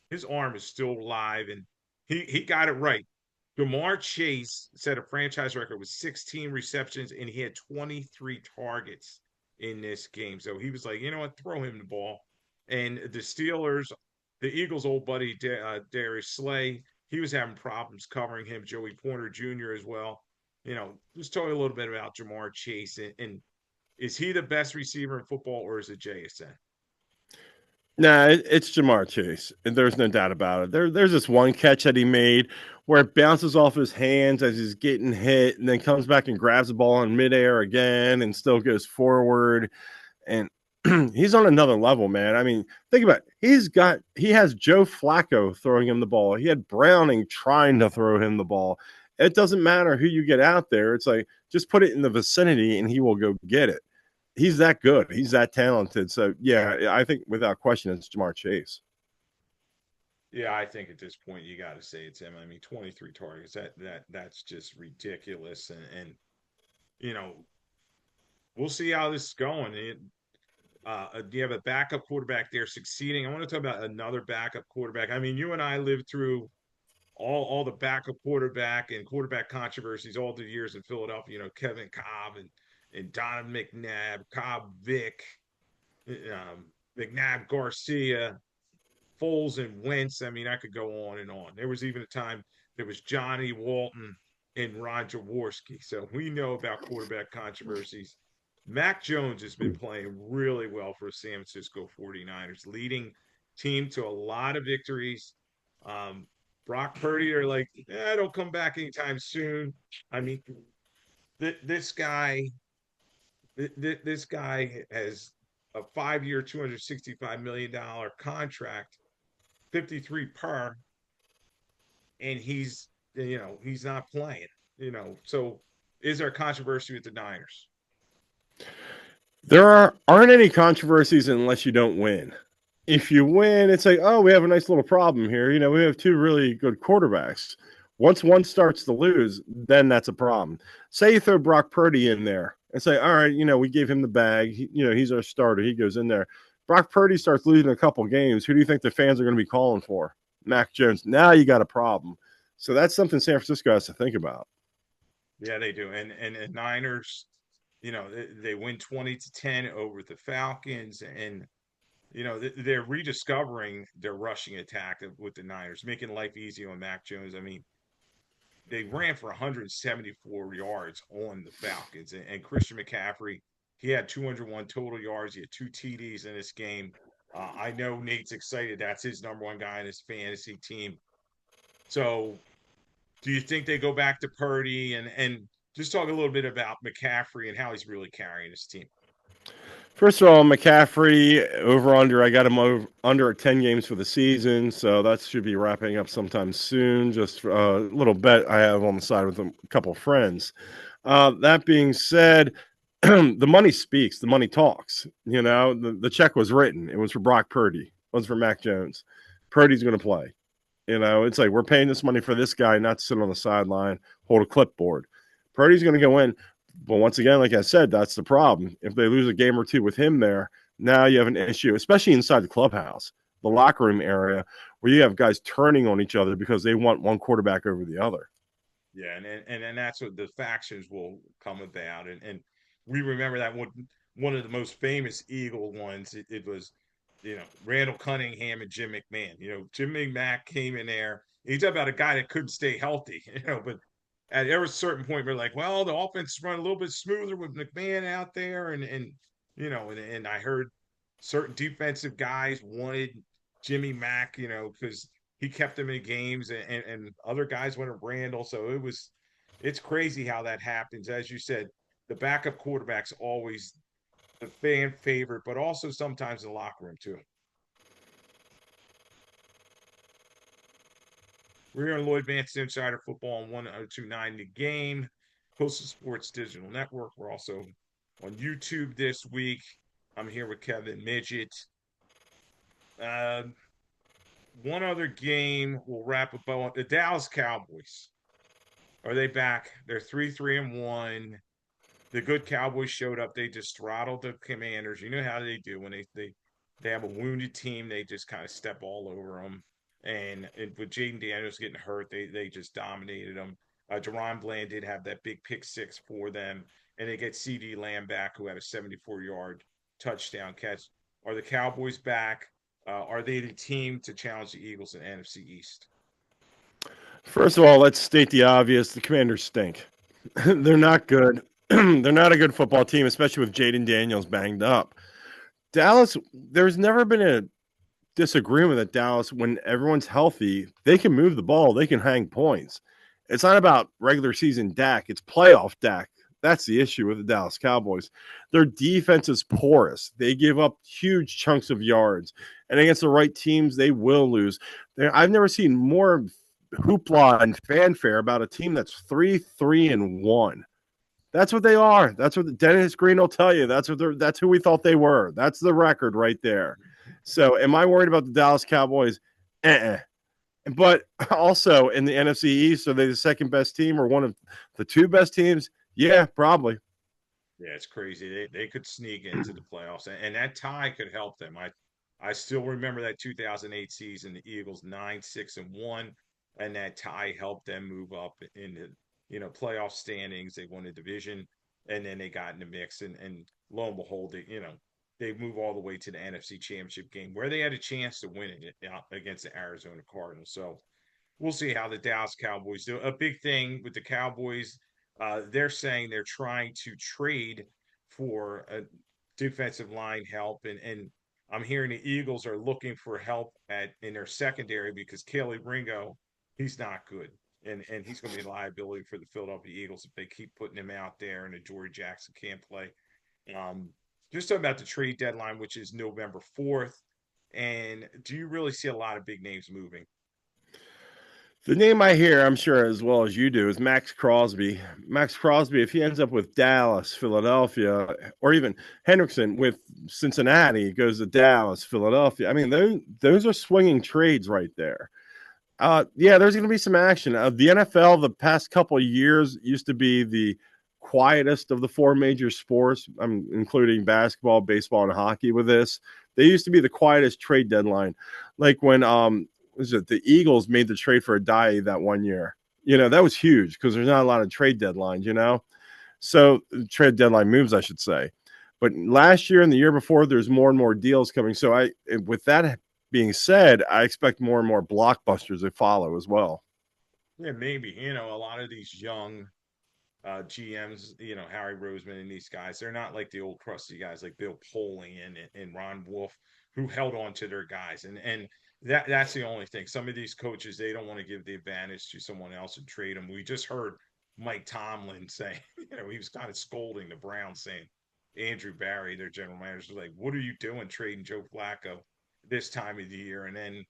his arm is still live, and he got it right. Jamar Chase set a franchise record with 16 receptions, and he had 23 targets in this game. So he was like, you know what, throw him the ball. And the Steelers, the Eagles' old buddy Darius Slay, he was having problems covering him. Joey Porter Jr. as well. Just talk a little bit about Jamar Chase and is he the best receiver in football or is it JSN? Nah, it's Jamar Chase. And there's no doubt about it. There's this one catch that he made where it bounces off his hands as he's getting hit, and then comes back and grabs the ball in midair again, and still goes forward. And he's on another level, man. I mean, think about it. He has Joe Flacco throwing him the ball. He had Browning trying to throw him the ball. It doesn't matter who you get out there. It's like just put it in the vicinity, and he will go get it. He's that good. He's that talented. So yeah, I think without question it's Jamar Chase. Yeah, I think at this point you got to say it's him. I mean, 23 targets. That's just ridiculous. And you know, we'll see how this is going. You have a backup quarterback there succeeding. I want to talk about another backup quarterback. I mean, you and I lived through all the backup quarterback and quarterback controversies all the years in Philadelphia. Kevin Cobb and Donovan McNabb, Cobb Vick, McNabb Garcia, Foles and Wentz. I mean, I could go on and on. There was even a time there was Johnny Walton and Ron Jaworski. So we know about quarterback controversies. Mac Jones has been playing really well for San Francisco 49ers, leading team to a lot of victories. Um, Brock Purdy are like, don't come back anytime soon. I mean, this guy, this guy has a 5-year, $265 million contract, 53 per, and he's not playing. So is there a controversy with the Niners? Aren't any controversies unless you don't win. If you win, it's like, oh, we have a nice little problem here. We have two really good quarterbacks. Once one starts to lose, then that's a problem. Say you throw Brock Purdy in there and say, all right, we gave him the bag. He's our starter. He goes in there. Brock Purdy starts losing a couple games. Who do you think the fans are going to be calling for? Mac Jones. Now you got a problem. So that's something San Francisco has to think about. Yeah, they do. And Niners, they win 20-10 over the Falcons, and they're rediscovering their rushing attack with the Niners, making life easy on Mac Jones. I mean, they ran for 174 yards on the Falcons, and Christian McCaffrey, he had 201 total yards. He had 2 TDs in this game. I know Nate's excited. That's his number one guy in his fantasy team. So, do you think they go back to Purdy and just talk a little bit about McCaffrey and how he's really carrying his team? First of all, McCaffrey over under. I got him over under at 10 games for the season, so that should be wrapping up sometime soon. Just a little bet I have on the side with a couple of friends. That being said, the money speaks, the money talks. You know, the check was written. It was for Brock Purdy. It was for Mac Jones. Purdy's going to play. You know, it's like we're paying this money for this guy, not to sit on the sideline, hold a clipboard. Purdy's going to go in. But once again, like I said, that's the problem. If they lose a game or two with him there, now you have an issue, especially inside the clubhouse, the locker room area, where you have guys turning on each other because they want one quarterback over the other. Yeah, and that's what the factions will come about, and we remember that one of the most famous Eagle ones. It was, Randall Cunningham and Jim McMahon. Jim McMahon came in there. He's about a guy that couldn't stay healthy, but at every certain point, we're like, well, the offense run a little bit smoother with McMahon out there, and I heard certain defensive guys wanted Jimmy Mack, because he kept them in games, and other guys went to Randall. So it's crazy how that happens. As you said, the backup quarterback's always the fan favorite, but also sometimes the locker room too. We're on Lloyd Vance Insider Football on 1029 The Game, Coastal Sports Digital Network. We're also on YouTube this week. I'm here with Kevin Midgette. Uh, One other game we'll wrap up on the Dallas Cowboys. Are they back? They're 3-3-1. The good Cowboys showed up. They just throttled the Commanders. You know how they do when they have a wounded team. They just kind of step all over them. And with Jaden Daniels getting hurt, they just dominated them. Deron Bland did have that big pick six for them, and they get CD Lamb back, who had a 74-yard touchdown catch. Are the Cowboys back? Are they the team to challenge the Eagles in NFC East? First of all, let's state the obvious: the Commanders stink. They're not good. They're not a good football team, especially with Jaden Daniels banged up. Dallas, there's never been a disagreement that Dallas, when everyone's healthy, they can move the ball, they can hang points. It's not about regular season Dak, it's playoff Dak. That's the issue with the Dallas Cowboys. Their defense is porous. They give up huge chunks of yards, and against the right teams, they will lose. I've never seen more hoopla and fanfare about a team that's 3-3-1. That's what they are. That's what Dennis Green will tell you. That's who we thought they were. That's the record right there. So, am I worried about the Dallas Cowboys? Uh-uh. But also in the NFC East, are they the second best team or one of the two best teams? Yeah, probably. Yeah, it's crazy. They could sneak into the playoffs, and that tie could help them. I still remember that 2008 season, the Eagles 9-6-1, and that tie helped them move up in the playoff standings. They won a division, and then they got in the mix, and lo and behold, they move all the way to the NFC Championship game where they had a chance to win it against the Arizona Cardinals. So we'll see how the Dallas Cowboys do. A big thing with the Cowboys, they're saying they're trying to trade for a defensive line help, and I'm hearing the Eagles are looking for help in their secondary because Kelly Ringo, he's not good. And he's going to be a liability for the Philadelphia Eagles if they keep putting him out there and the Jordy Jackson can't play. Um, just talking about the trade deadline, which is November 4th. And do you really see a lot of big names moving? The name I hear, I'm sure as well as you do, is Max Crosby. Max Crosby, if he ends up with Dallas, Philadelphia, or even Hendrickson with Cincinnati, goes to Dallas, Philadelphia. I mean, those are swinging trades right there. Yeah, there's going to be some action. The NFL, the past couple of years, used to be the quietest of the four major sports. I'm including basketball, baseball, and hockey with this. They used to be the quietest trade deadline, like when was it the Eagles made the trade for a die that one year. You know that was huge because there's not a lot of trade deadlines. So trade deadline moves, I should say. But last year and the year before, there's more and more deals coming. So with that being said, I expect more and more blockbusters to follow as well. Yeah, maybe. A lot of these young GMs, Harry Roseman and these guys, they're not like the old crusty guys like Bill Polian and Ron Wolf who held on to their guys. And that's the only thing. Some of these coaches, they don't want to give the advantage to someone else and trade them. We just heard Mike Tomlin say, he was kind of scolding the Browns saying, Andrew Barry, their general manager, was like, "What are you doing trading Joe Flacco this time of the year?" And then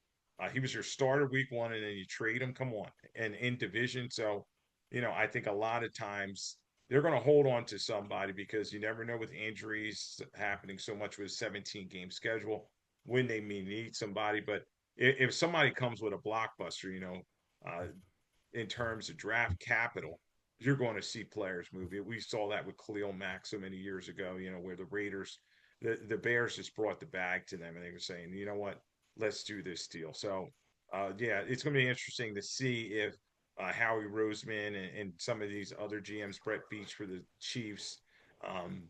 he was your starter week one, and then you trade him. Come on, and in division, so I think a lot of times they're going to hold on to somebody because you never know with injuries happening so much with a 17 game schedule when they may need somebody. But if somebody comes with a blockbuster, uh, in terms of draft capital, you're going to see players move. We saw that with Khalil Mack so many years ago, where the Raiders, the Bears just brought the bag to them and they were saying, you know what, let's do this deal. So, yeah, it's going to be interesting to see if Howie Roseman and some of these other GMs, Brett Beach for the Chiefs, um,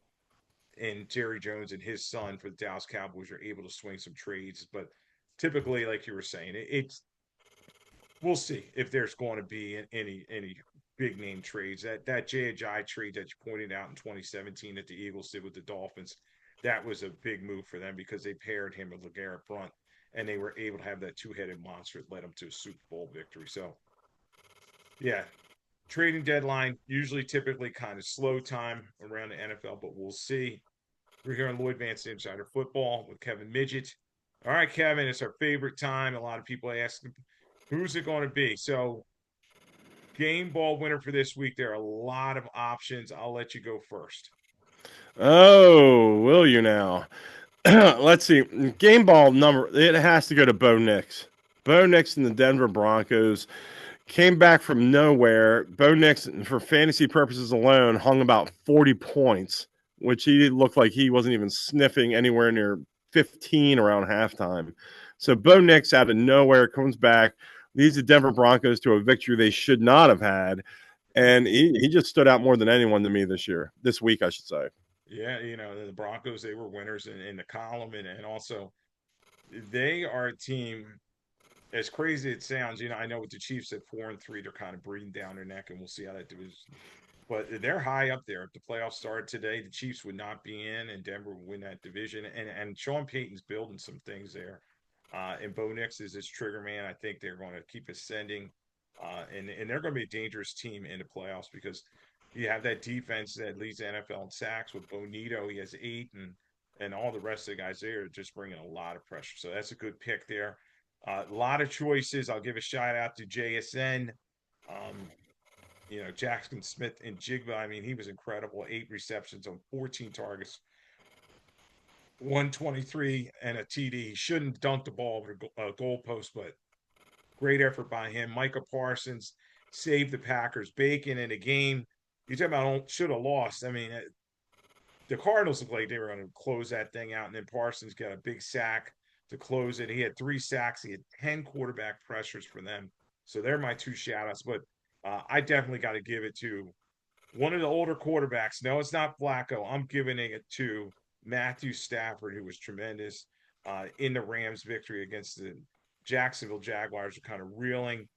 and Jerry Jones and his son for the Dallas Cowboys are able to swing some trades. But typically, like you were saying, it's we'll see if there's going to be any big name trades. That Jai trade that you pointed out in 2017 that the Eagles did with the Dolphins, that was a big move for them because they paired him with LeGarrette Blunt, and they were able to have that two-headed monster that led them to a Super Bowl victory. So yeah, trading deadline usually typically kind of slow time around the NFL, but we'll see. We're here on Lloyd Vance Insider Football with Kevin Midgette. All right, Kevin, it's our favorite time. A lot of people ask, who's it going to be? So, game ball winner for this week. There are a lot of options. I'll let you go first. Oh, will you now? Let's see. Game ball number, it has to go to Bo Nix. Bo Nix and the Denver Broncos came back from nowhere. Bo Nix, for fantasy purposes alone, hung about 40 points, which he looked like he wasn't even sniffing anywhere near 15 around halftime. So Bo Nix out of nowhere comes back, leads the Denver Broncos to a victory they should not have had. And he just stood out more than anyone to me this week, I should say. Yeah, the Broncos, they were winners in the column. And also, they are a team, as crazy as it sounds, I know with the Chiefs at 4-3, they're kind of breathing down their neck, and we'll see how that does. But they're high up there. If the playoffs started today, the Chiefs would not be in, and Denver would win that division. And Sean Payton's building some things there. And Bo Nix is his trigger man. I think they're going to keep ascending, and they're going to be a dangerous team in the playoffs because you have that defense that leads the NFL in sacks with Bonito. He has 8, and all the rest of the guys there are just bringing a lot of pressure. So that's a good pick there. A lot of choices. I'll give a shout out to JSN. Um, Jackson Smith and Jigba. I mean, he was incredible. 8 receptions on 14 targets, 123 and a TD. He shouldn't dunk the ball over a goalpost, but great effort by him. Micah Parsons saved the Packers. Bacon in a game. You talk about should have lost. I mean, the Cardinals looked like they were going to close that thing out, and then Parsons got a big sack to close it. He had 3 sacks. He had 10 quarterback pressures for them. So they're my 2 shout-outs. But I definitely got to give it to one of the older quarterbacks. No, it's not Flacco. I'm giving it to Matthew Stafford, who was tremendous in the Rams' victory against the Jacksonville Jaguars, are kind of reeling.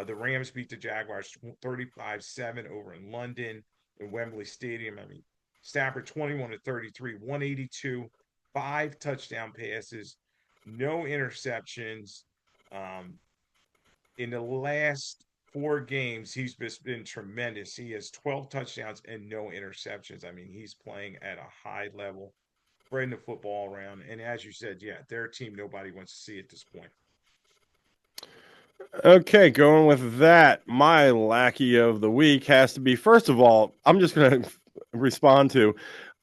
The Rams beat the Jaguars 35-7 over in London in Wembley Stadium. I mean, Stafford 21-33, 182, 5 touchdown passes, no interceptions. In the last 4 games, he's just been tremendous. He has 12 touchdowns and no interceptions. I mean, he's playing at a high level, spreading the football around. And as you said, yeah, they're a team nobody wants to see at this point. Okay, going with that, my lackey of the week has to be, first of all, I'm just going to respond to,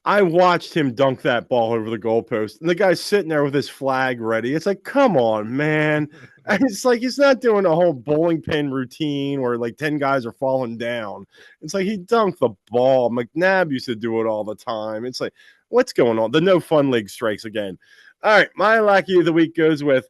I watched him dunk that ball over the goalpost, and the guy's sitting there with his flag ready. It's like, come on, man. It's like he's not doing a whole bowling pin routine where like 10 guys are falling down. It's like he dunked the ball. McNabb used to do it all the time. It's like, what's going on? The no fun league strikes again. All right, my lackey of the week goes with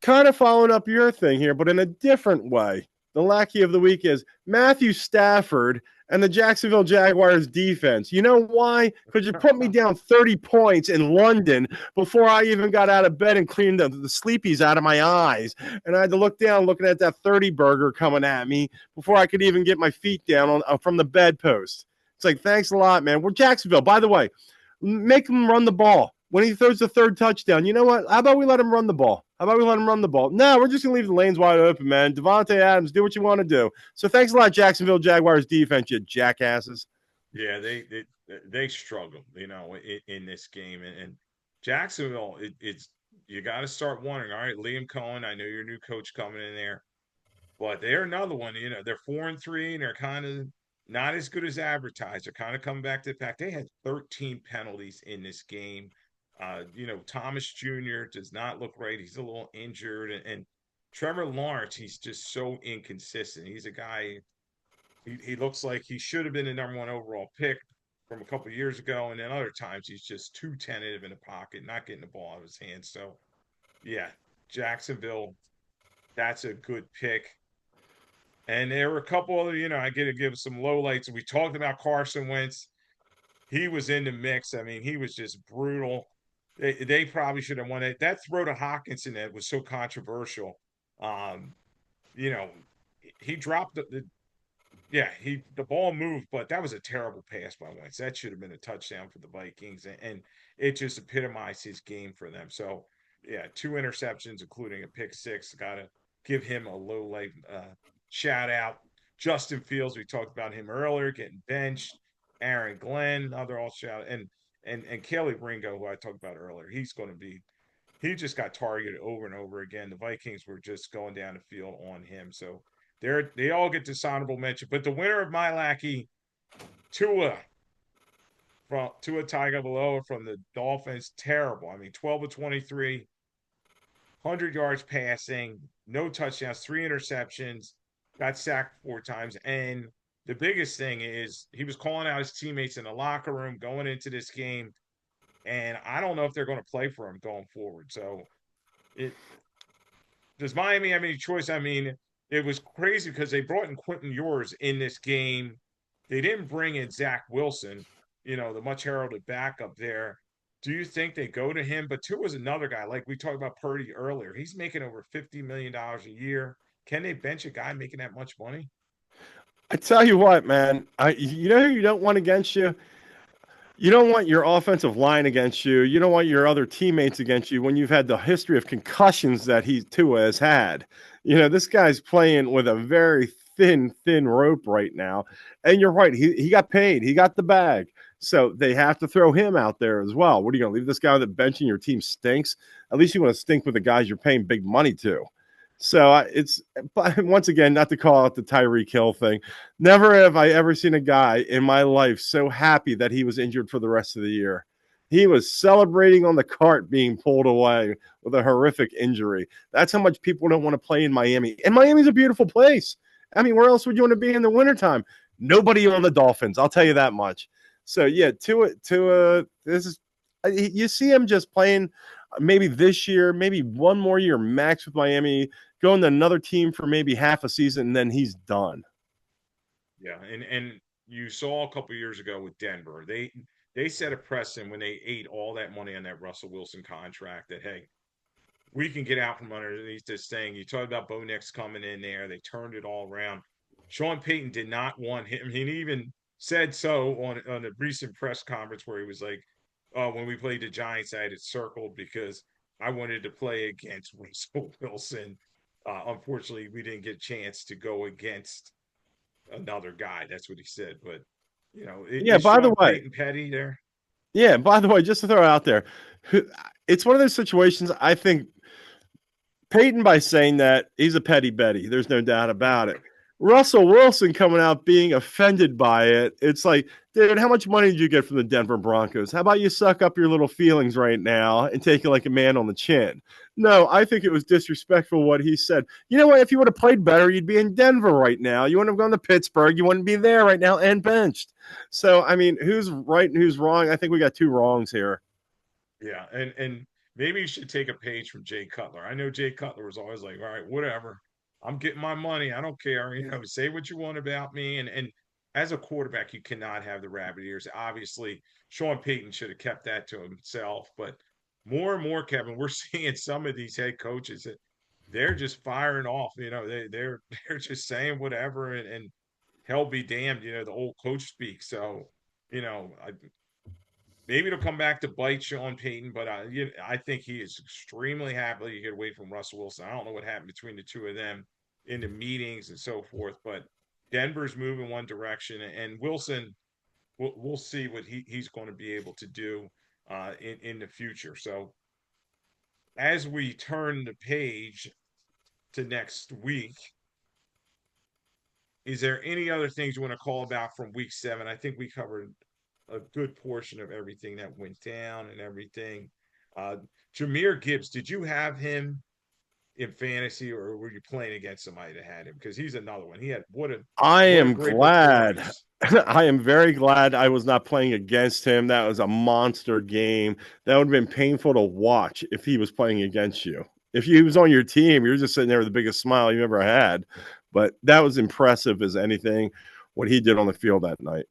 kind of following up your thing here, but in a different way. The lackey of the week is Matthew Stafford and the Jacksonville Jaguars defense. You know why? Because you put me down 30 points in London before I even got out of bed and cleaned the sleepies out of my eyes. And I had to look down looking at that 30 burger coming at me before I could even get my feet down from the bedpost. It's like, thanks a lot, man. We're Jacksonville. By the way, make them run the ball. When he throws the 3rd touchdown, you know what? How about we let him run the ball? No, we're just going to leave the lanes wide open, man. Devontae Adams, do what you want to do. So thanks a lot, Jacksonville Jaguars defense, you jackasses. Yeah, they struggled, in this game. And Jacksonville, it's you got to start wondering. All right, Liam Cohen, I know your new coach coming in there, but they're another one. They're 4-3, and they're kind of not as good as advertised. They're kind of coming back to the fact they had 13 penalties in this game. Thomas Jr. does not look right. He's a little injured, and Trevor Lawrence, he's just so inconsistent. He's a guy. He looks like he should have been the number one overall pick from a couple of years ago, and then other times he's just too tentative in the pocket, not getting the ball out of his hands. So, yeah, Jacksonville, that's a good pick. And there were a couple other, I get to give some lowlights. We talked about Carson Wentz. He was in the mix. I mean, he was just brutal. They probably should have won it. That throw to Hawkinson that was so controversial. Um, you know, he dropped yeah, the ball moved, but that was a terrible pass by Wentz. That should have been a touchdown for the Vikings, and it just epitomized his game for them. So, yeah, two interceptions, including a pick six. Got to give him a low light shout out. Justin Fields, we talked about him earlier, getting benched. Aaron Glenn, other all shout, and Kelly Ringo, who I talked about earlier. He just got targeted over and over again. The Vikings were just going down the field on him. So they all get dishonorable mention. But the winner of my lackey, Tua Tua Tagovailoa from the Dolphins, terrible. I mean, 12 of 23, 100 yards passing, no touchdowns, three interceptions, got sacked four times. And the biggest thing is he was calling out his teammates in the locker room going into this game. And I don't know if they're going to play for him going forward. So it does Miami have any choice? I mean, it was crazy because they brought in Quentin Ewers in this game. They didn't bring in Zach Wilson, the much heralded backup there. Do you think they go to him? But two was another guy, like we talked about Purdy earlier. He's making over $50 million a year. Can they bench a guy making that much money? I tell you what, man, you know who you don't want against you? You don't want your offensive line against you. You don't want your other teammates against you when you've had the history of concussions that Tua has had. This guy's playing with a very thin rope right now. And you're right. He got paid. He got the bag. So they have to throw him out there as well. What are you going to leave this guy on the bench and your team stinks? At least you want to stink with the guys you're paying big money to. So it's, but once again, not to call out the Tyreek Hill thing. Never have I ever seen a guy in my life so happy that he was injured for the rest of the year. He was celebrating on the cart being pulled away with a horrific injury. That's how much people don't want to play in Miami. And Miami's a beautiful place. I mean, where else would you want to be in the wintertime? Nobody on the Dolphins. I'll tell you that much. So yeah, this is, you see him just playing maybe this year, maybe one more year max with Miami, going to another team for maybe half a season, and then he's done. Yeah, and you saw a couple years ago with Denver, they set a precedent when they ate all that money on that Russell Wilson contract that hey, we can get out from underneath this thing. You talked about Bo Nix coming in there. They turned it all around. Sean Payton did not want him. He even said so on a recent press conference where he was like, when we played the Giants, I had it circled because I wanted to play against Russell Wilson. Unfortunately, we didn't get a chance to go against another guy. That's what he said. But, Yeah, is by the Sean way, Payton petty there? yeah, by the way, just to throw it out there, it's one of those situations I think Peyton, by saying that, he's a petty Betty. There's no doubt about it. Russell Wilson coming out being offended by it. It's like, dude, how much money did you get from the Denver Broncos? How about you suck up your little feelings right now and take it like a man on the chin? No, I think it was disrespectful what he said. You know what? If you would have played better, you'd be in Denver right now. You wouldn't have gone to Pittsburgh. You wouldn't be there right now and benched. So, I mean, who's right and who's wrong? I think we got two wrongs here. Yeah, and maybe you should take a page from Jay Cutler. I know Jay Cutler was always like, "All right, whatever. I'm getting my money. I don't care. Say what you want about me." And as a quarterback, you cannot have the rabbit ears. Obviously, Sean Payton should have kept that to himself. But more and more, Kevin, we're seeing some of these head coaches that they're just firing off. They're just saying whatever, and hell be damned. The old coach speaks. So maybe it'll come back to bite Sean Payton, but I think he is extremely happy to get away from Russell Wilson. I don't know what happened between the two of them in the meetings and so forth, but Denver's moving one direction, and Wilson. we'll see what he's going to be able to do in the future. So as we turn the page to next week, is there any other things you want to call about from week 7? I think we covered a good portion of everything that went down and everything. Uh, Jameer Gibbs, did you have him in fantasy, or were you playing against somebody that had him? Because he's another one. He had I what a am great glad. performance. I am very glad I was not playing against him. That was a monster game. That would have been painful to watch if he was playing against you. If he was on your team, you're just sitting there with the biggest smile you ever had. But that was impressive as anything what he did on the field that night.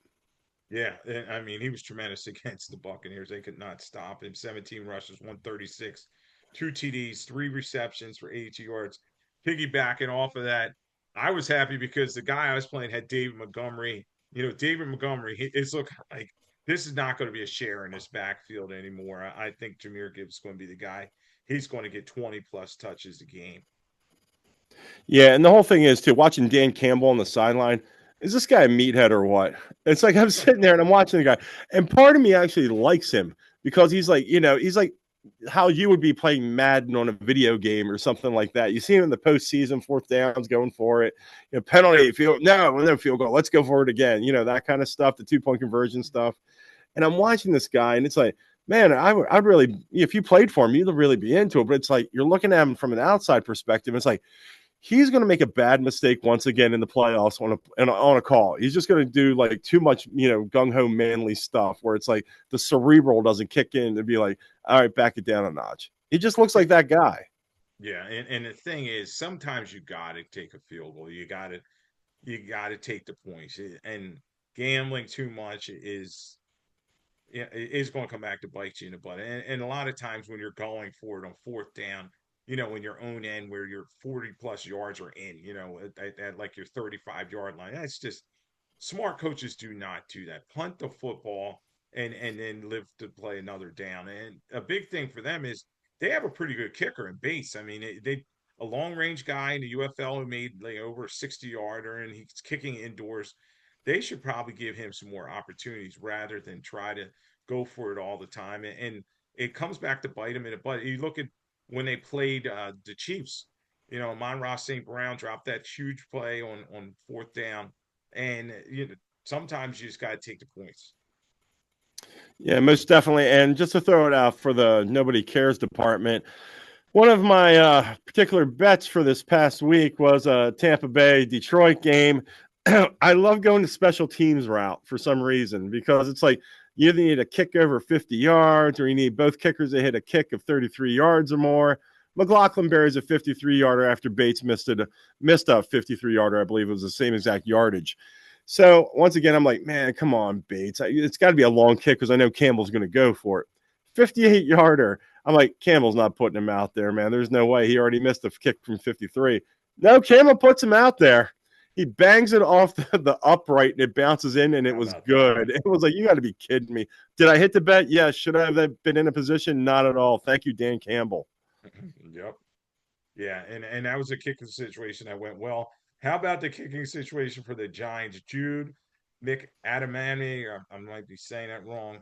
Yeah, and I mean, he was tremendous against the Buccaneers. They could not stop him. 17 rushes, 136, two TDs, three receptions for 82 yards. Piggybacking off of that, I was happy because the guy I was playing had David Montgomery. David Montgomery, it's looking like this is not going to be a share in this backfield anymore. I think Jameer Gibbs is going to be the guy. He's going to get 20 plus touches a game. Yeah, and the whole thing is too watching Dan Campbell on the sideline. Is this guy a meathead or what? It's like I'm sitting there and I'm watching the guy, and part of me actually likes him because he's like, he's like how you would be playing Madden on a video game or something like that. You see him in the postseason, fourth downs, going for it, penalty, field, no field goal, let's go for it again, that kind of stuff, the 2-point conversion stuff. And I'm watching this guy, and it's like, man, I'd really, if you played for him, you'd really be into it. But it's like you're looking at him from an outside perspective. It's like he's going to make a bad mistake once again in the playoffs on a call. He's just going to do like too much, gung ho manly stuff where it's like the cerebral doesn't kick in to be like, all right, back it down a notch. He just looks like that guy. Yeah, and the thing is, sometimes you got to take a field goal. You got to take the points, and gambling too much is going to come back to bite you in the butt. And a lot of times when you're going for it on fourth down, in your own end where your 40 plus yards are in, at like your 35-yard line, that's just smart coaches do not do that. Punt the football and then live to play another down. And a big thing for them is they have a pretty good kicker in base. I mean, they a long range guy in the UFL who made like over a 60-yarder and he's kicking indoors. They should probably give him some more opportunities rather than try to go for it all the time. And it comes back to bite him in the butt. You look at when they played the Chiefs, Amon-Ra St. Brown dropped that huge play on fourth down. And sometimes you just got to take the points. Yeah, most definitely. And just to throw it out for the nobody cares department, one of my particular bets for this past week was a Tampa Bay Detroit game. I love going the special teams route for some reason because it's like you either need a kick over 50 yards or you need both kickers to hit a kick of 33 yards or more. McLaughlin buries a 53-yarder after Bates missed a 53-yarder. I believe it was the same exact yardage. So once again, I'm like, man, come on, Bates. It's got to be a long kick because I know Campbell's going to go for it. 58-yarder. I'm like, Campbell's not putting him out there, man. There's no way. He already missed a kick from 53. No, Campbell puts him out there. He bangs it off the upright and it bounces in and it How was about that? good. It was like, you got to be kidding me. Did I hit the bet? Yes. Should I have been in a position? Not at all. Thank you, Dan Campbell. Yep. Yeah, and that was a kicking situation that went well. How about the kicking situation for the Giants? Jude McAdamani, I might be saying that wrong.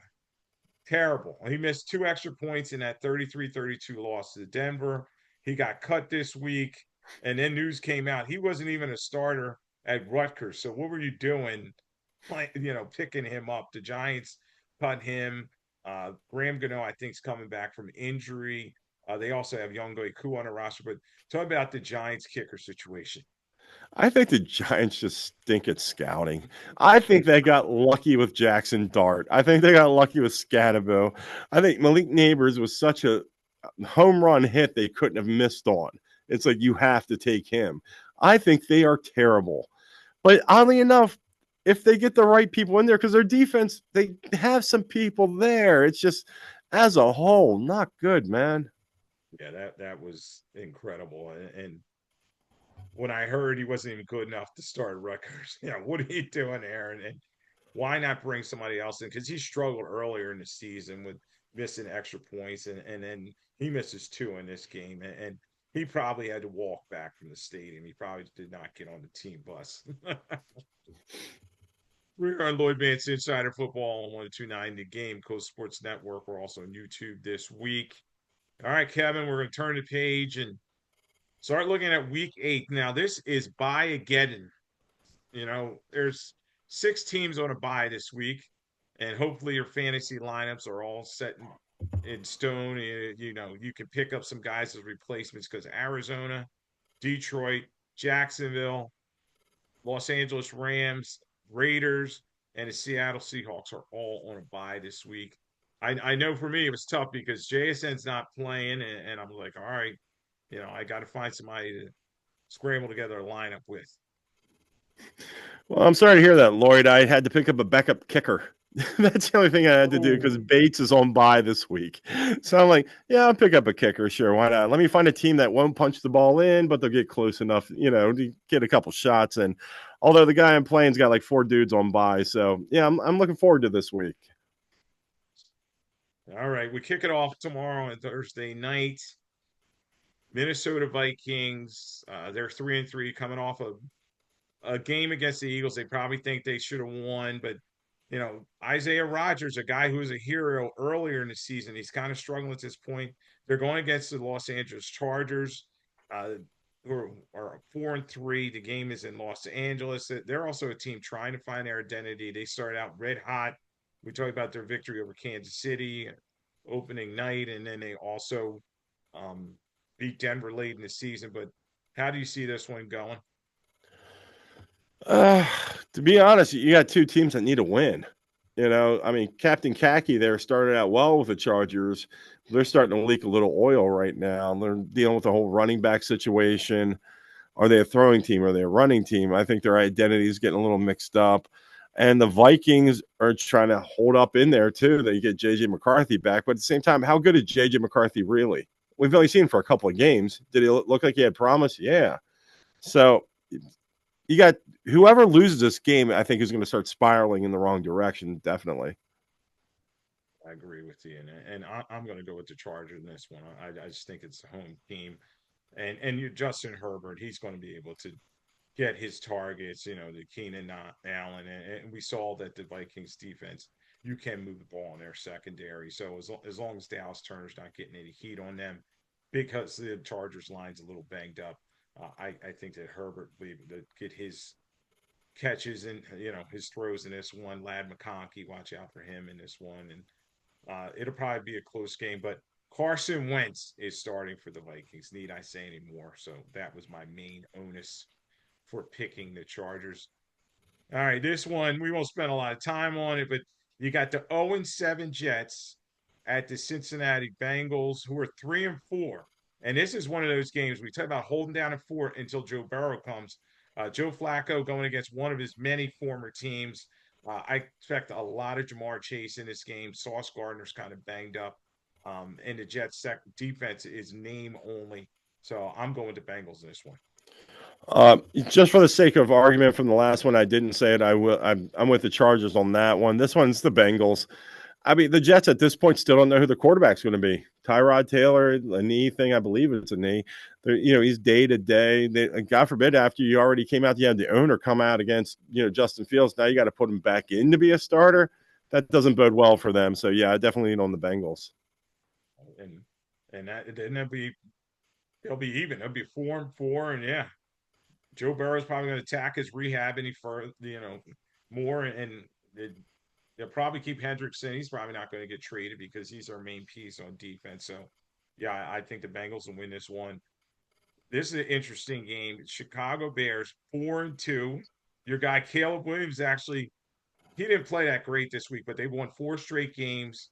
Terrible. He missed two extra points in that 33-32 loss to Denver. He got cut this week, and then news came out he wasn't even a starter at Rutgers. So what were you doing, picking him up? The Giants cut him. Graham Gano, I think, is coming back from injury. They also have Young Ku on the roster. But talk about the Giants kicker situation. I think the Giants just stink at scouting. I think they got lucky with Jackson Dart. I think they got lucky with Scatabo. I think Malik Neighbors was such a home run hit they couldn't have missed on. It's like you have to take him. I think they are terrible. But oddly enough, if they get the right people in there, because their defense, they have some people there. It's just as a whole, not good, man. Yeah, that was incredible. And when I heard he wasn't even good enough to start Rutgers, what are you doing there? And why not bring somebody else in? Because he struggled earlier in the season with missing extra points, and then he misses two in this game, and he probably had to walk back from the stadium. He probably did not get on the team bus. We're on Lloyd Vance Insider Football on 1029 The Game, Coast Sports Network. We're also on YouTube this week. All right, Kevin, we're going to turn the page and start looking at week 8. Now, this is buy-a-geddon. There's 6 teams on a bye this week, and hopefully your fantasy lineups are all set in stone. You can pick up some guys as replacements because Arizona, Detroit, Jacksonville, Los Angeles Rams, Raiders, and the Seattle Seahawks are all on a bye this week. I know for me it was tough because JSN's not playing, and I'm like, all right, I got to find somebody to scramble together a lineup with. Well, I'm sorry to hear that, Lloyd. I had to pick up a backup kicker. That's the only thing I had to do because Oh, Bates is on bye this week. So I'm like, yeah, I'll pick up a kicker. Sure, why not? Let me find a team that won't punch the ball in, but they'll get close enough, to get a couple shots. And although the guy I'm playing's got like 4 dudes on bye, so yeah, I'm looking forward to this week. all right. We kick it off tomorrow on Thursday night. Minnesota Vikings. They're 3-3 coming off a game against the Eagles. They probably think they should have won, but Isaiah Rodgers, a guy who was a hero earlier in the season, he's kind of struggling at this point. They're going against the Los Angeles Chargers, uh, who are 4-3. The game is in Los Angeles. They're also a team trying to find their identity. They started out red hot. We talked about their victory over Kansas City opening night, and then they also um, beat Denver late in the season. But how do you see this one going? Uh, to be honest, you got 2 teams that need a win. I mean, Captain Khaki there started out well with the Chargers. They're starting to leak a little oil right now. They're dealing with the whole running back situation. Are they a throwing team? Are they a running team? I think their identity is getting a little mixed up. And the Vikings are trying to hold up in there too. They get JJ McCarthy back, but at the same time, how good is JJ McCarthy really? We've only seen him for a couple of games. Did he look like he had promise? Yeah. So you got whoever loses this game, I think, is going to start spiraling in the wrong direction. Definitely. I agree with you, and I'm going to go with the Chargers in this one. I just think it's a home team, and you Justin Herbert, he's going to be able to get his targets. The Keenan Allen, and we saw that the Vikings defense, you can move the ball in their secondary. So as long as Dallas Turner's not getting any heat on them, because the Chargers line's a little banged up, I think that Herbert will be able to get his catches and his throws in this one. Lad McConkey, watch out for him in this one, and it'll probably be a close game. But Carson Wentz is starting for the Vikings. Need I say anymore? So that was my main onus for picking the Chargers. All right, this one we won't spend a lot of time on it, but you got the 0-7 Jets at the Cincinnati Bengals, who are 3-4. And this is one of those games we talk about holding down a fort until Joe Burrow comes. Joe Flacco going against one of his many former teams. I expect a lot of Jamar Chase in this game. Sauce Gardner's kind of banged up, and the Jets' defense is name only. So I'm going to Bengals in this one. Just for the sake of argument from the last one, I didn't say it. I will. I'm with the Chargers on that one. This one's the Bengals. I mean, the Jets at this point still don't know who the quarterback's going to be. Tyrod Taylor, a knee thing, I believe it's a knee. He's day to day. God forbid, after you already came out, you had the owner come out against, Justin Fields. Now you got to put him back in to be a starter. That doesn't bode well for them. So yeah, I definitely lean on the Bengals. And then they'll be even. They'll be 4-4, and yeah, Joe Burrow's probably going to attack his rehab any further, more, and they'll probably keep Hendricks in. He's probably not going to get traded because he's our main piece on defense. So, yeah, I think the Bengals will win this one. This is an interesting game. Chicago Bears 4-2. Your guy Caleb Williams actually he didn't play that great this week, but they won 4 straight games.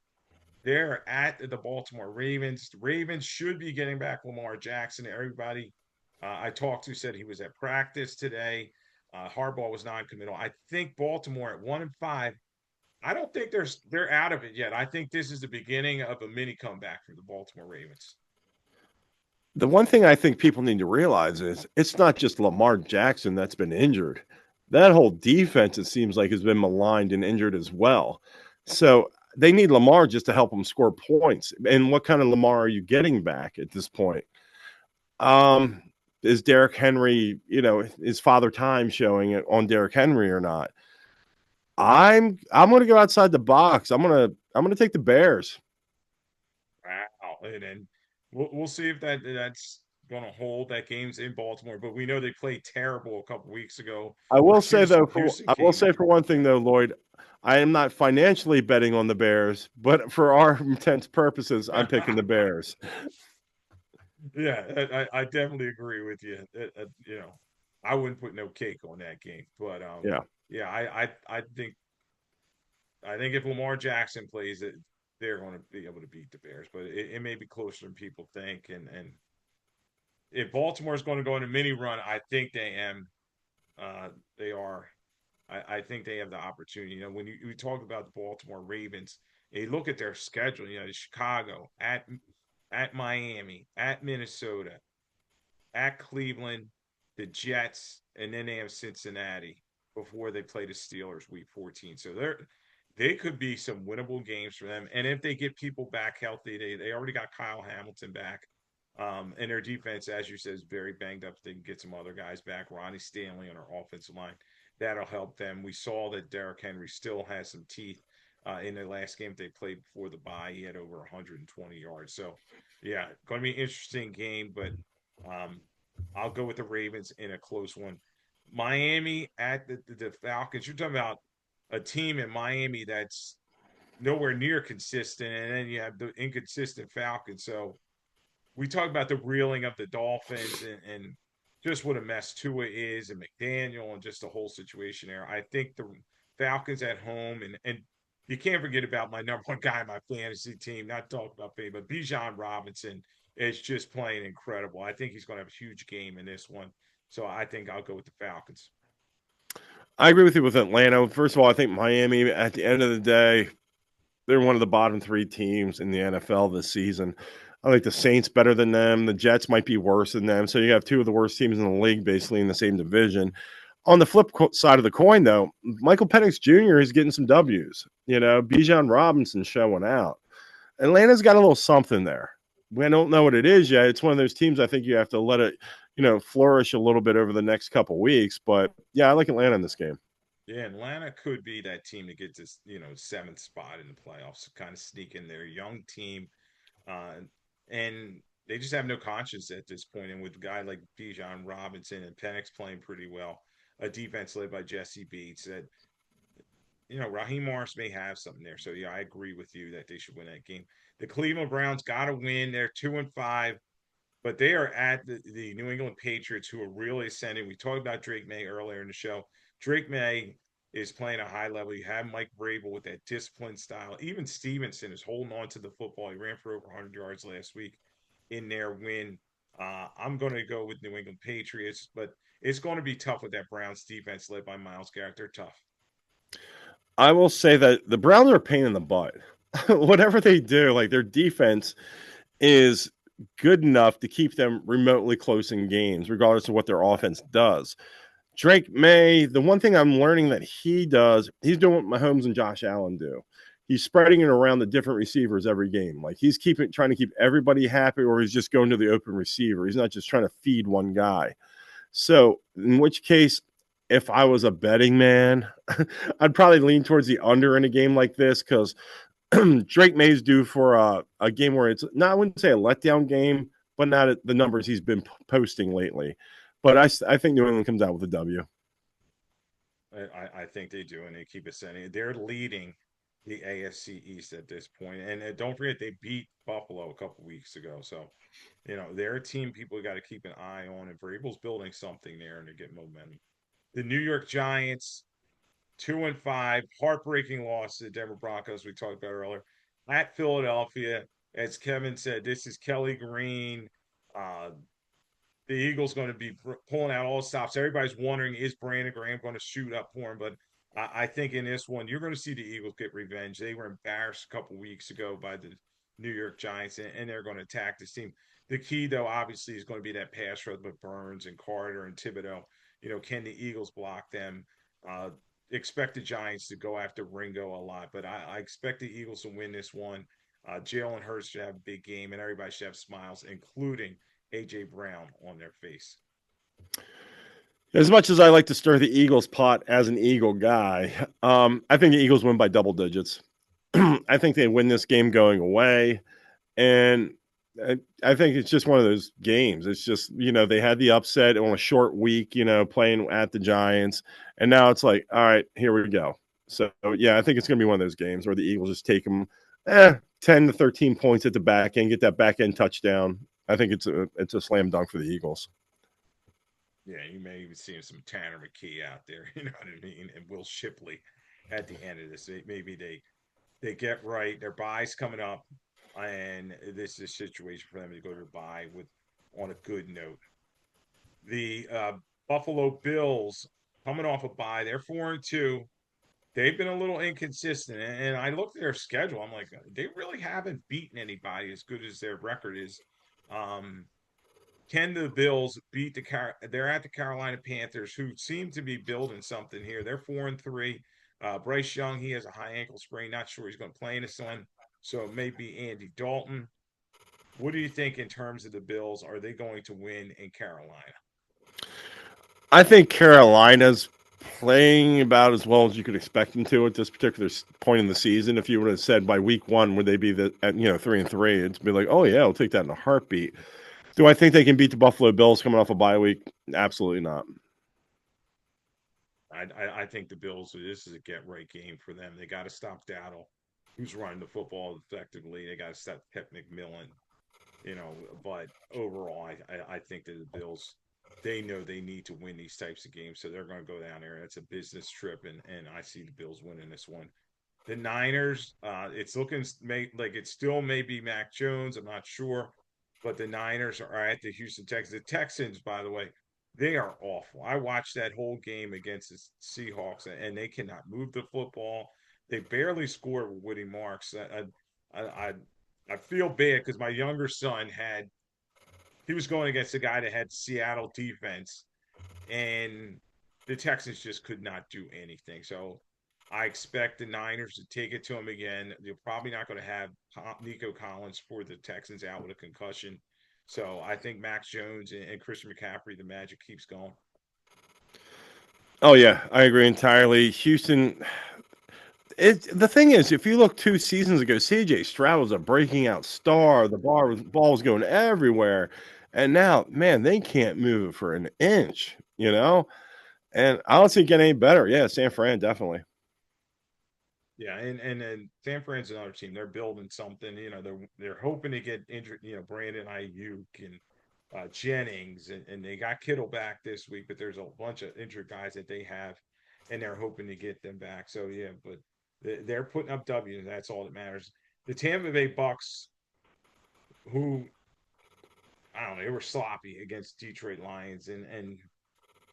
They're at the Baltimore Ravens. The Ravens should be getting back Lamar Jackson. Everybody I talked to said he was at practice today. Harbaugh was non-committal. I think Baltimore at 1-5. I don't think they're out of it yet. I think this is the beginning of a mini comeback for the Baltimore Ravens. The one thing I think people need to realize is it's not just Lamar Jackson that's been injured. That whole defense, it seems like, has been maligned and injured as well. So they need Lamar just to help them score points. And what kind of Lamar are you getting back at this point? Is Derrick Henry, is Father Time showing it on Derrick Henry or not? I'm going to go outside the box. I'm going to take the Bears. Wow. And then we'll see if that's going to hold. That game's in Baltimore, but we know they played terrible a couple weeks ago. I Or will say though, Houston I will came say in. for one thing though, Lloyd, I am not financially betting on the Bears, but for our intents purposes, I'm picking the Bears. Yeah, I definitely agree with you. I wouldn't put no cake on that game, but Yeah. yeah, I think if Lamar Jackson plays it, they're going to be able to beat the Bears, but it may be closer than people think. And if Baltimore's going to go on a mini run, I think they am. They are. I think they have the opportunity. When you talk about the Baltimore Ravens, you look at their schedule. Chicago at Miami, at Minnesota, at Cleveland, the Jets, and then they have Cincinnati before they play the Steelers week 14. So they could be some winnable games for them. And if they get people back healthy, they already got Kyle Hamilton back. And their defense, as you said, is very banged up. They can get some other guys back. Ronnie Stanley on our offensive line. That'll help them. We saw that Derrick Henry still has some teeth in the last game they played before the bye. He had over 120 yards. So, yeah, going to be an interesting game, but um, I'll go with the Ravens in a close one. Miami at the Falcons. You're talking about a team in Miami that's nowhere near consistent, and then you have the inconsistent Falcons. So we talk about the reeling of the Dolphins and just what a mess Tua is and McDaniel and just the whole situation there. I think the Falcons at home and you can't forget about my number one guy in my fantasy team. Not talking about fame, but Bijan Robinson is just playing incredible. I think he's going to have a huge game in this one. So I think I'll go with the Falcons. I agree with you with Atlanta. First of all, I think Miami, at the end of the day, they're one of the bottom three teams in the NFL this season. I like the Saints better than them. The Jets might be worse than them. So you have two of the worst teams in the league basically in the same division. On the flip side of the coin, though, Michael Penix Jr. is getting some W's. Bijan Robinson showing out. Atlanta's got a little something there. We don't know what it is yet. It's one of those teams I think you have to let it, flourish a little bit over the next couple weeks. But yeah, I like Atlanta in this game. Yeah, Atlanta could be that team that gets this, seventh spot in the playoffs, kind of sneak in their young team. Uh, and they just have no conscience at this point. And with a guy like Bijan Robinson and Penix playing pretty well, a defense led by Jesse Bates, that Raheem Morris may have something there. So yeah, I agree with you that they should win that game. The Cleveland Browns got to win. They're 2-5, but they are at the New England Patriots, who are really ascending. We talked about Drake May earlier in the show. Drake May is playing a high level. You have Mike Vrabel with that disciplined style. Even Stevenson is holding on to the football. He ran for over 100 yards last week in their win. I'm going to go with New England Patriots, but it's going to be tough with that Browns defense led by Myles Garrett. They're tough. I will say that the Browns are a pain in the butt. Whatever they do, like their defense is good enough to keep them remotely close in games, regardless of what their offense does. Drake May, the one thing I'm learning that he does, he's doing what Mahomes and Josh Allen do. He's spreading it around the different receivers every game. Like he's trying to keep everybody happy, or he's just going to the open receiver. He's not just trying to feed one guy. So, in which case, if I was a betting man, I'd probably lean towards the under in a game like this because Drake May's due for a game where it's not, I wouldn't say a letdown game, but not at the numbers he's been posting lately. But I think New England comes out with a W. I think they do, and they keep ascending. They're leading the AFC East at this point, and don't forget they beat Buffalo a couple weeks ago. So, they're a team people got to keep an eye on. And Vrabel's building something there, and they get momentum. The New York Giants, 2-5, heartbreaking loss to the Denver Broncos. We talked about earlier at Philadelphia. As Kevin said, this is Kelly Green. Uh, the Eagles going to be pulling out all stops. Everybody's wondering, is Brandon Graham going to shoot up for him? But I think in this one, you're going to see the Eagles get revenge. They were embarrassed a couple weeks ago by the New York Giants, and they're going to attack this team. The key, though, obviously, is going to be that pass rush with Burns and Carter and Thibodeau. Can the Eagles block them? Expect the Giants to go after Ringo a lot, but I expect the Eagles to win this one. Jalen Hurts should have a big game, and everybody should have smiles, including AJ Brown on their face. As much as I like to stir the Eagles pot as an Eagle guy, I think the Eagles win by double digits. I think they win this game going away. And I think it's just one of those games. It's just, they had the upset on a short week, playing at the Giants. And now it's like, all right, here we go. So, yeah, I think it's going to be one of those games where the Eagles just take them 10 to 13 points at the back end, get that back end touchdown. I think it's a slam dunk for the Eagles. Yeah, you may even see some Tanner McKee out there, you know what I mean, and Will Shipley at the end of this. Maybe they get right. Their bye's coming up, and this is a situation for them to go to the bye with on a good note. The Buffalo Bills coming off a bye, they're 4-2. They've been a little inconsistent, and I looked at their schedule. I'm like, they really haven't beaten anybody as good as their record is. Um, can the Bills beat they're at the Carolina Panthers, who seem to be building something here. They're 4-3. Bryce Young, he has a high ankle sprain. Not sure he's going to play in this one. So it may be Andy Dalton. What do you think in terms of the Bills? Are they going to win in Carolina? I think Carolina's playing about as well as you could expect them to at this particular point in the season. If you would have said by week one, would they be at 3-3? It'd be like, oh yeah, I'll take that in a heartbeat. Do I think they can beat the Buffalo Bills coming off a bye week? Absolutely not. I think the Bills. This is a get right game for them. They got to stop Dowdle, who's running the football effectively. They got to stop Pep McMillan. But overall, I think that the Bills, they know they need to win these types of games, so they're going to go down there. It's a business trip, and I see the Bills winning this one. The Niners, it's looking like it still may be Mac Jones. I'm not sure, but the Niners are at the Houston Texans. The Texans, by the way, they are awful. I watched that whole game against the Seahawks, and they cannot move the football. They barely scored with Woody Marks. I, I feel bad because my younger son he was going against a guy that had Seattle defense, and the Texans just could not do anything. So I expect the Niners to take it to him again. They're probably not going to have Nico Collins for the Texans out with a concussion. So I think Max Jones and Christian McCaffrey, the magic keeps going. Oh yeah, I agree entirely. Houston. The thing is, if you look 2 seasons ago, CJ Stroud was a breaking out star. The ball was going everywhere, and now, man, they can't move it for an inch. And I don't see it getting any better. Yeah, San Fran definitely. Yeah, and then San Fran's another team. They're building something. They're hoping to get injured. Brandon Ayuk and Jennings, and they got Kittle back this week, but there's a bunch of injured guys that they have, and they're hoping to get them back. So yeah, but they're putting up W's. That's all that matters. The Tampa Bay Bucks, who I don't know, they were sloppy against Detroit Lions, and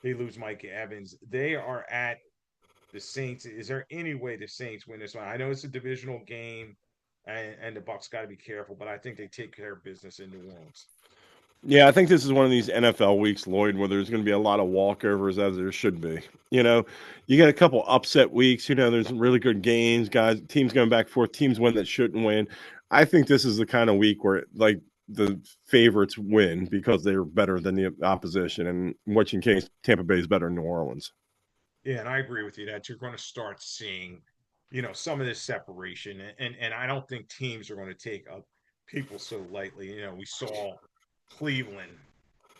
they lose Mike Evans. They are at the Saints. Is there any way the Saints win this one? I know it's a divisional game, and the Bucks got to be careful, but I think they take care of business in New Orleans. Yeah, I think this is one of these NFL weeks, Lloyd, where there's going to be a lot of walkovers as there should be. You know, you get a couple upset weeks. There's really good games, guys. Teams going back and forth. Teams win that shouldn't win. I think this is the kind of week where, like, the favorites win because they're better than the opposition. And which in case Tampa Bay is better than New Orleans. Yeah, and I agree with you that you're going to start seeing, some of this separation, and I don't think teams are going to take up people so lightly. We saw Cleveland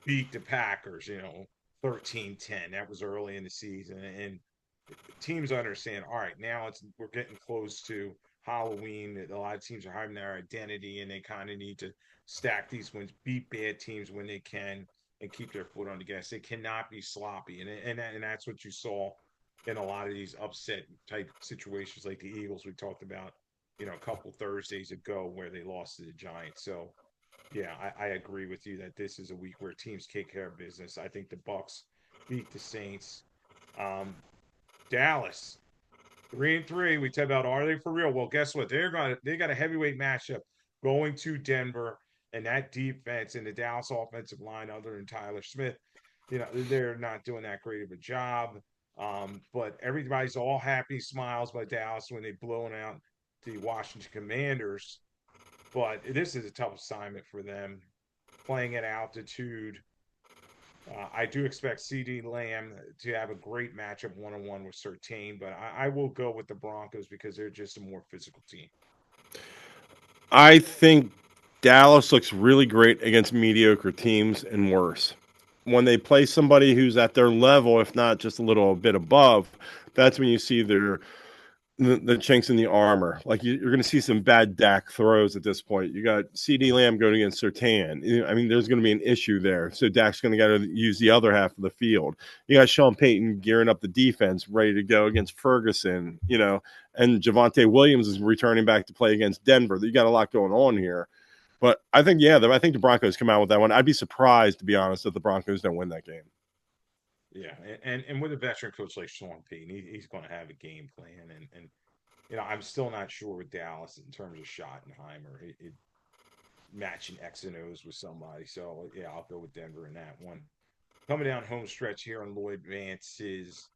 beat the Packers, 13-10. That was early in the season. And teams understand, all right, now we're getting close to Halloween. A lot of teams are having their identity and they kind of need to stack these wins, beat bad teams when they can, and keep their foot on the gas. They cannot be sloppy. And that's what you saw in a lot of these upset type situations like the Eagles we talked about, a couple Thursdays ago where they lost to the Giants. So yeah, I agree with you that this is a week where teams take care of business. I think the Bucks beat the Saints. Um, Dallas 3-3. We talk about are they for real? Well, guess what? They got a heavyweight matchup going to Denver, and that defense and the Dallas offensive line, other than Tyler Smith, they're not doing that great of a job. But everybody's all happy, smiles by Dallas when they blown out the Washington Commanders. But this is a tough assignment for them, playing at altitude. I do expect CD Lamb to have a great matchup one-on-one with Surtain, but I will go with the Broncos because they're just a more physical team. I think Dallas looks really great against mediocre teams and worse. When they play somebody who's at their level, if not just a little bit above, that's when you see the chinks in the armor. Like you're going to see some bad Dak throws at this point. You got CD Lamb going against Sertan. I mean, there's going to be an issue there. So Dak's going to got to use the other half of the field. You got Sean Payton gearing up the defense, ready to go against Ferguson. And Javonte Williams is returning back to play against Denver. You got a lot going on here. But I think, I think the Broncos come out with that one. I'd be surprised, to be honest, if the Broncos don't win that game. Yeah, and with a veteran coach like Sean Payton, he's going to have a game plan, and I'm still not sure with Dallas in terms of Schottenheimer, matching X and O's with somebody. So yeah, I'll go with Denver in that one. Coming down home stretch here on Lloyd Vance's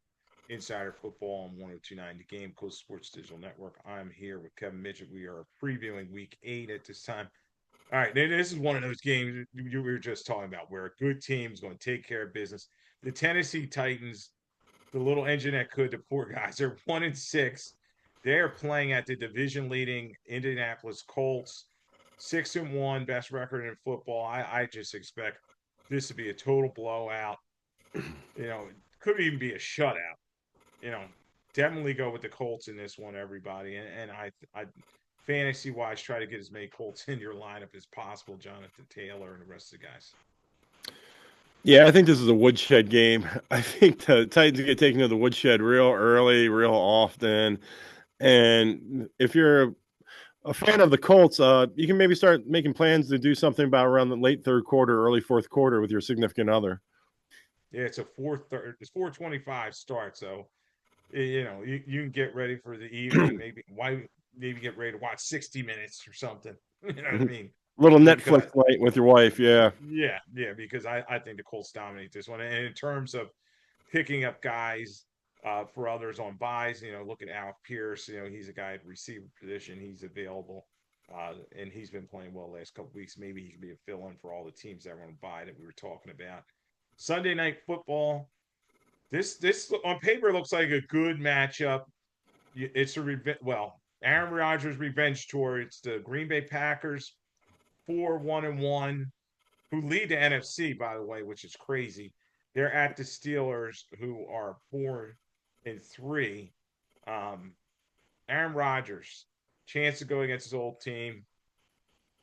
Insider Football on 1029 The Game, Coast Sports Digital Network. I'm here with Kevin Midgette. We are previewing Week 8 at this time. All right, this is one of those games you were just talking about where a good team is going to take care of business. The Tennessee Titans, the little engine that could, the poor guys, they're 1-6. They are playing at the division-leading Indianapolis Colts, 6-1, best record in football. I just expect this to be a total blowout. Could even be a shutout. You know, Definitely go with the Colts in this one, everybody. And I fantasy wise, try to get as many Colts in your lineup as possible. Jonathan Taylor and the rest of the guys. Yeah, I think this is a woodshed game. I think the Titans get taken to the woodshed real early, real often. And if you're a fan of the Colts, you can maybe start making plans to do something about around the late third quarter, early fourth quarter with your significant other. Yeah, it's 4:25 start, so you can get ready for the evening. Maybe get ready to watch 60 Minutes or something. You know what I mean? Little Netflix Because night with your wife, yeah. yeah, because I think the Colts dominate this one. And in terms of picking up guys for others on buys, look at Alec Pierce. He's a guy at receiver position. He's available. And he's been playing well the last couple weeks. Maybe he can be a fill-in for all the teams that are going to buy that we were talking about. Sunday night football. This on paper looks like a good matchup. It's Aaron Rodgers' revenge tour. It's the Green Bay Packers, 4-1-1, who lead the NFC, by the way, which is crazy. They're at the Steelers, who are 4-3. Aaron Rodgers, chance to go against his old team.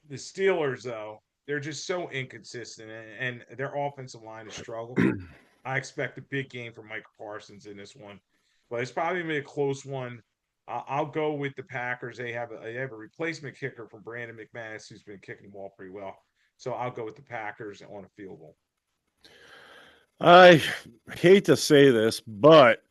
The Steelers, though, they're just so inconsistent, and their offensive line has struggled. I expect a big game for Micah Parsons in this one, but it's probably going to be a close one. I'll go with the Packers. They have a replacement kicker from Brandon McManus who's been kicking the ball pretty well. So I'll go with the Packers on a field goal. I hate to say this, but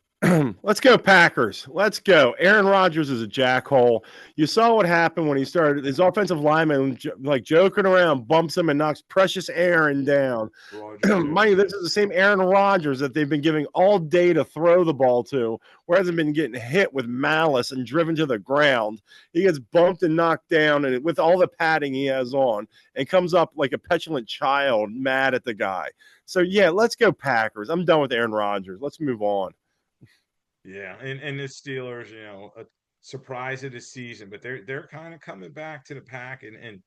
let's go Packers. Let's go. Aaron Rodgers is a jackhole. You saw what happened when he started. His offensive lineman, like joking around, bumps him and knocks precious Aaron down. Mind you, this is the same Aaron Rodgers that they've been giving all day to throw the ball to, where hasn't been getting hit with malice and driven to the ground. He gets bumped and knocked down, and with all the padding he has on, and comes up like a petulant child, mad at the guy. So yeah, let's go Packers. I'm done with Aaron Rodgers. Let's move on. Yeah, and the Steelers, a surprise of the season, but they're kind of coming back to the pack, and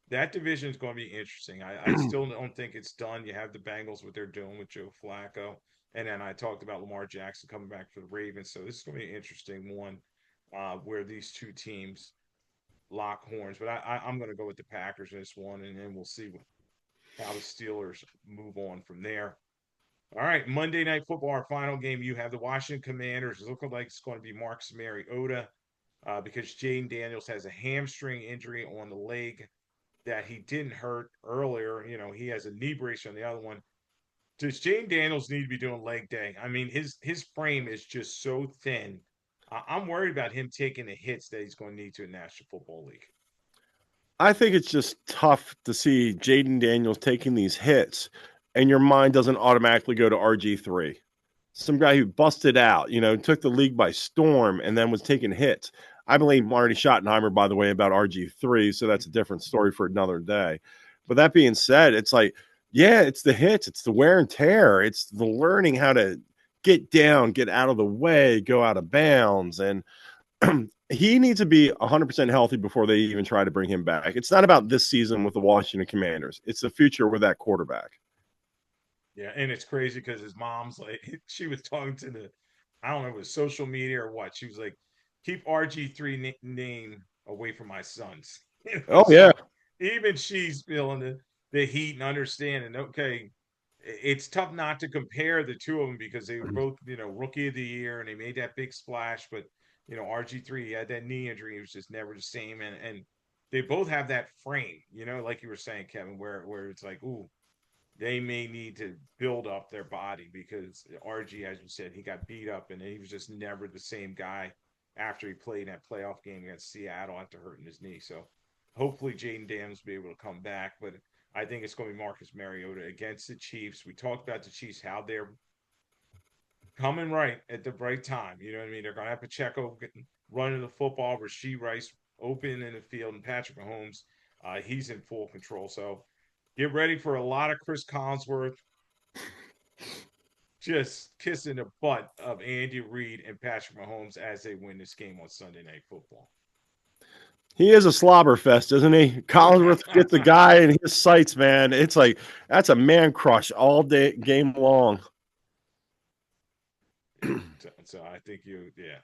that division is going to be interesting. I still don't think it's done. You have the Bengals, what they're doing with Joe Flacco, and then I talked about Lamar Jackson coming back for the Ravens. So this is going to be an interesting one where these two teams lock horns. But I'm going to go with the Packers in this one, and then we'll see how the Steelers move on from there. All right, Monday Night Football, our final game. You have the Washington Commanders. It's looking like it's going to be Marcus Mariota because Jaden Daniels has a hamstring injury on the leg that he didn't hurt earlier. He has a knee brace on the other one. Does Jaden Daniels need to be doing leg day? I mean, his frame is just so thin. I'm worried about him taking the hits that he's going to need to in National Football League. I think it's just tough to see Jaden Daniels taking these hits, and your mind doesn't automatically go to RG3. Some guy who busted out, took the league by storm and then was taking hits. I blame Marty Schottenheimer, by the way, about RG3, so that's a different story for another day. But that being said, it's like Yeah, it's the hits, it's the wear and tear, it's the learning how to get down, get out of the way, go out of bounds. And he needs to be 100% healthy before they even try to bring him back. It's not about this season with the Washington Commanders, it's the future with that quarterback. Yeah, and it's crazy because his mom's like, she was talking to I don't know, if it was social media or what. She was like, keep RG3 name away from my sons. Oh, yeah. So even she's feeling the heat and understanding. Okay, it's tough not to compare the two of them because they were both, rookie of the year and they made that big splash. But RG3 had that knee injury; he was just never the same. And they both have that frame, like you were saying, Kevin, where it's like, ooh, they may need to build up their body because RG, as you said, he got beat up and he was just never the same guy after he played that playoff game against Seattle after hurting his knee. So hopefully Jaden Daniels will be able to come back, but I think it's going to be Marcus Mariota against the Chiefs. We talked about the Chiefs, how they're coming right at the right time. You know what I mean? They're going to have Pacheco running the football, Rashee Rice open in the field, and Patrick Mahomes, he's in full control. So get ready for a lot of Chris Collinsworth just kissing the butt of Andy Reid and Patrick Mahomes as they win this game on Sunday Night Football. He is a slobber fest, isn't he? Collinsworth gets the guy in his sights, man. It's like that's a man crush all day, game long. So I think yeah.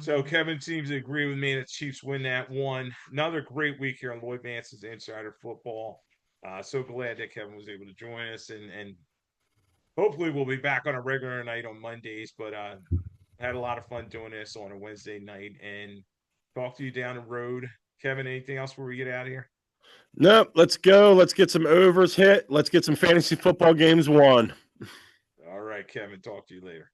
So Kevin seems to agree with me that Chiefs win that one. Another great week here on Lloyd Vance's Insider Football. So glad that Kevin was able to join us, and hopefully we'll be back on a regular night on Mondays. But had a lot of fun doing this on a Wednesday night, and talk to you down the road. Kevin, anything else before we get out of here? Nope. Let's go. Let's get some overs hit. Let's get some fantasy football games won. All right, Kevin. Talk to you later.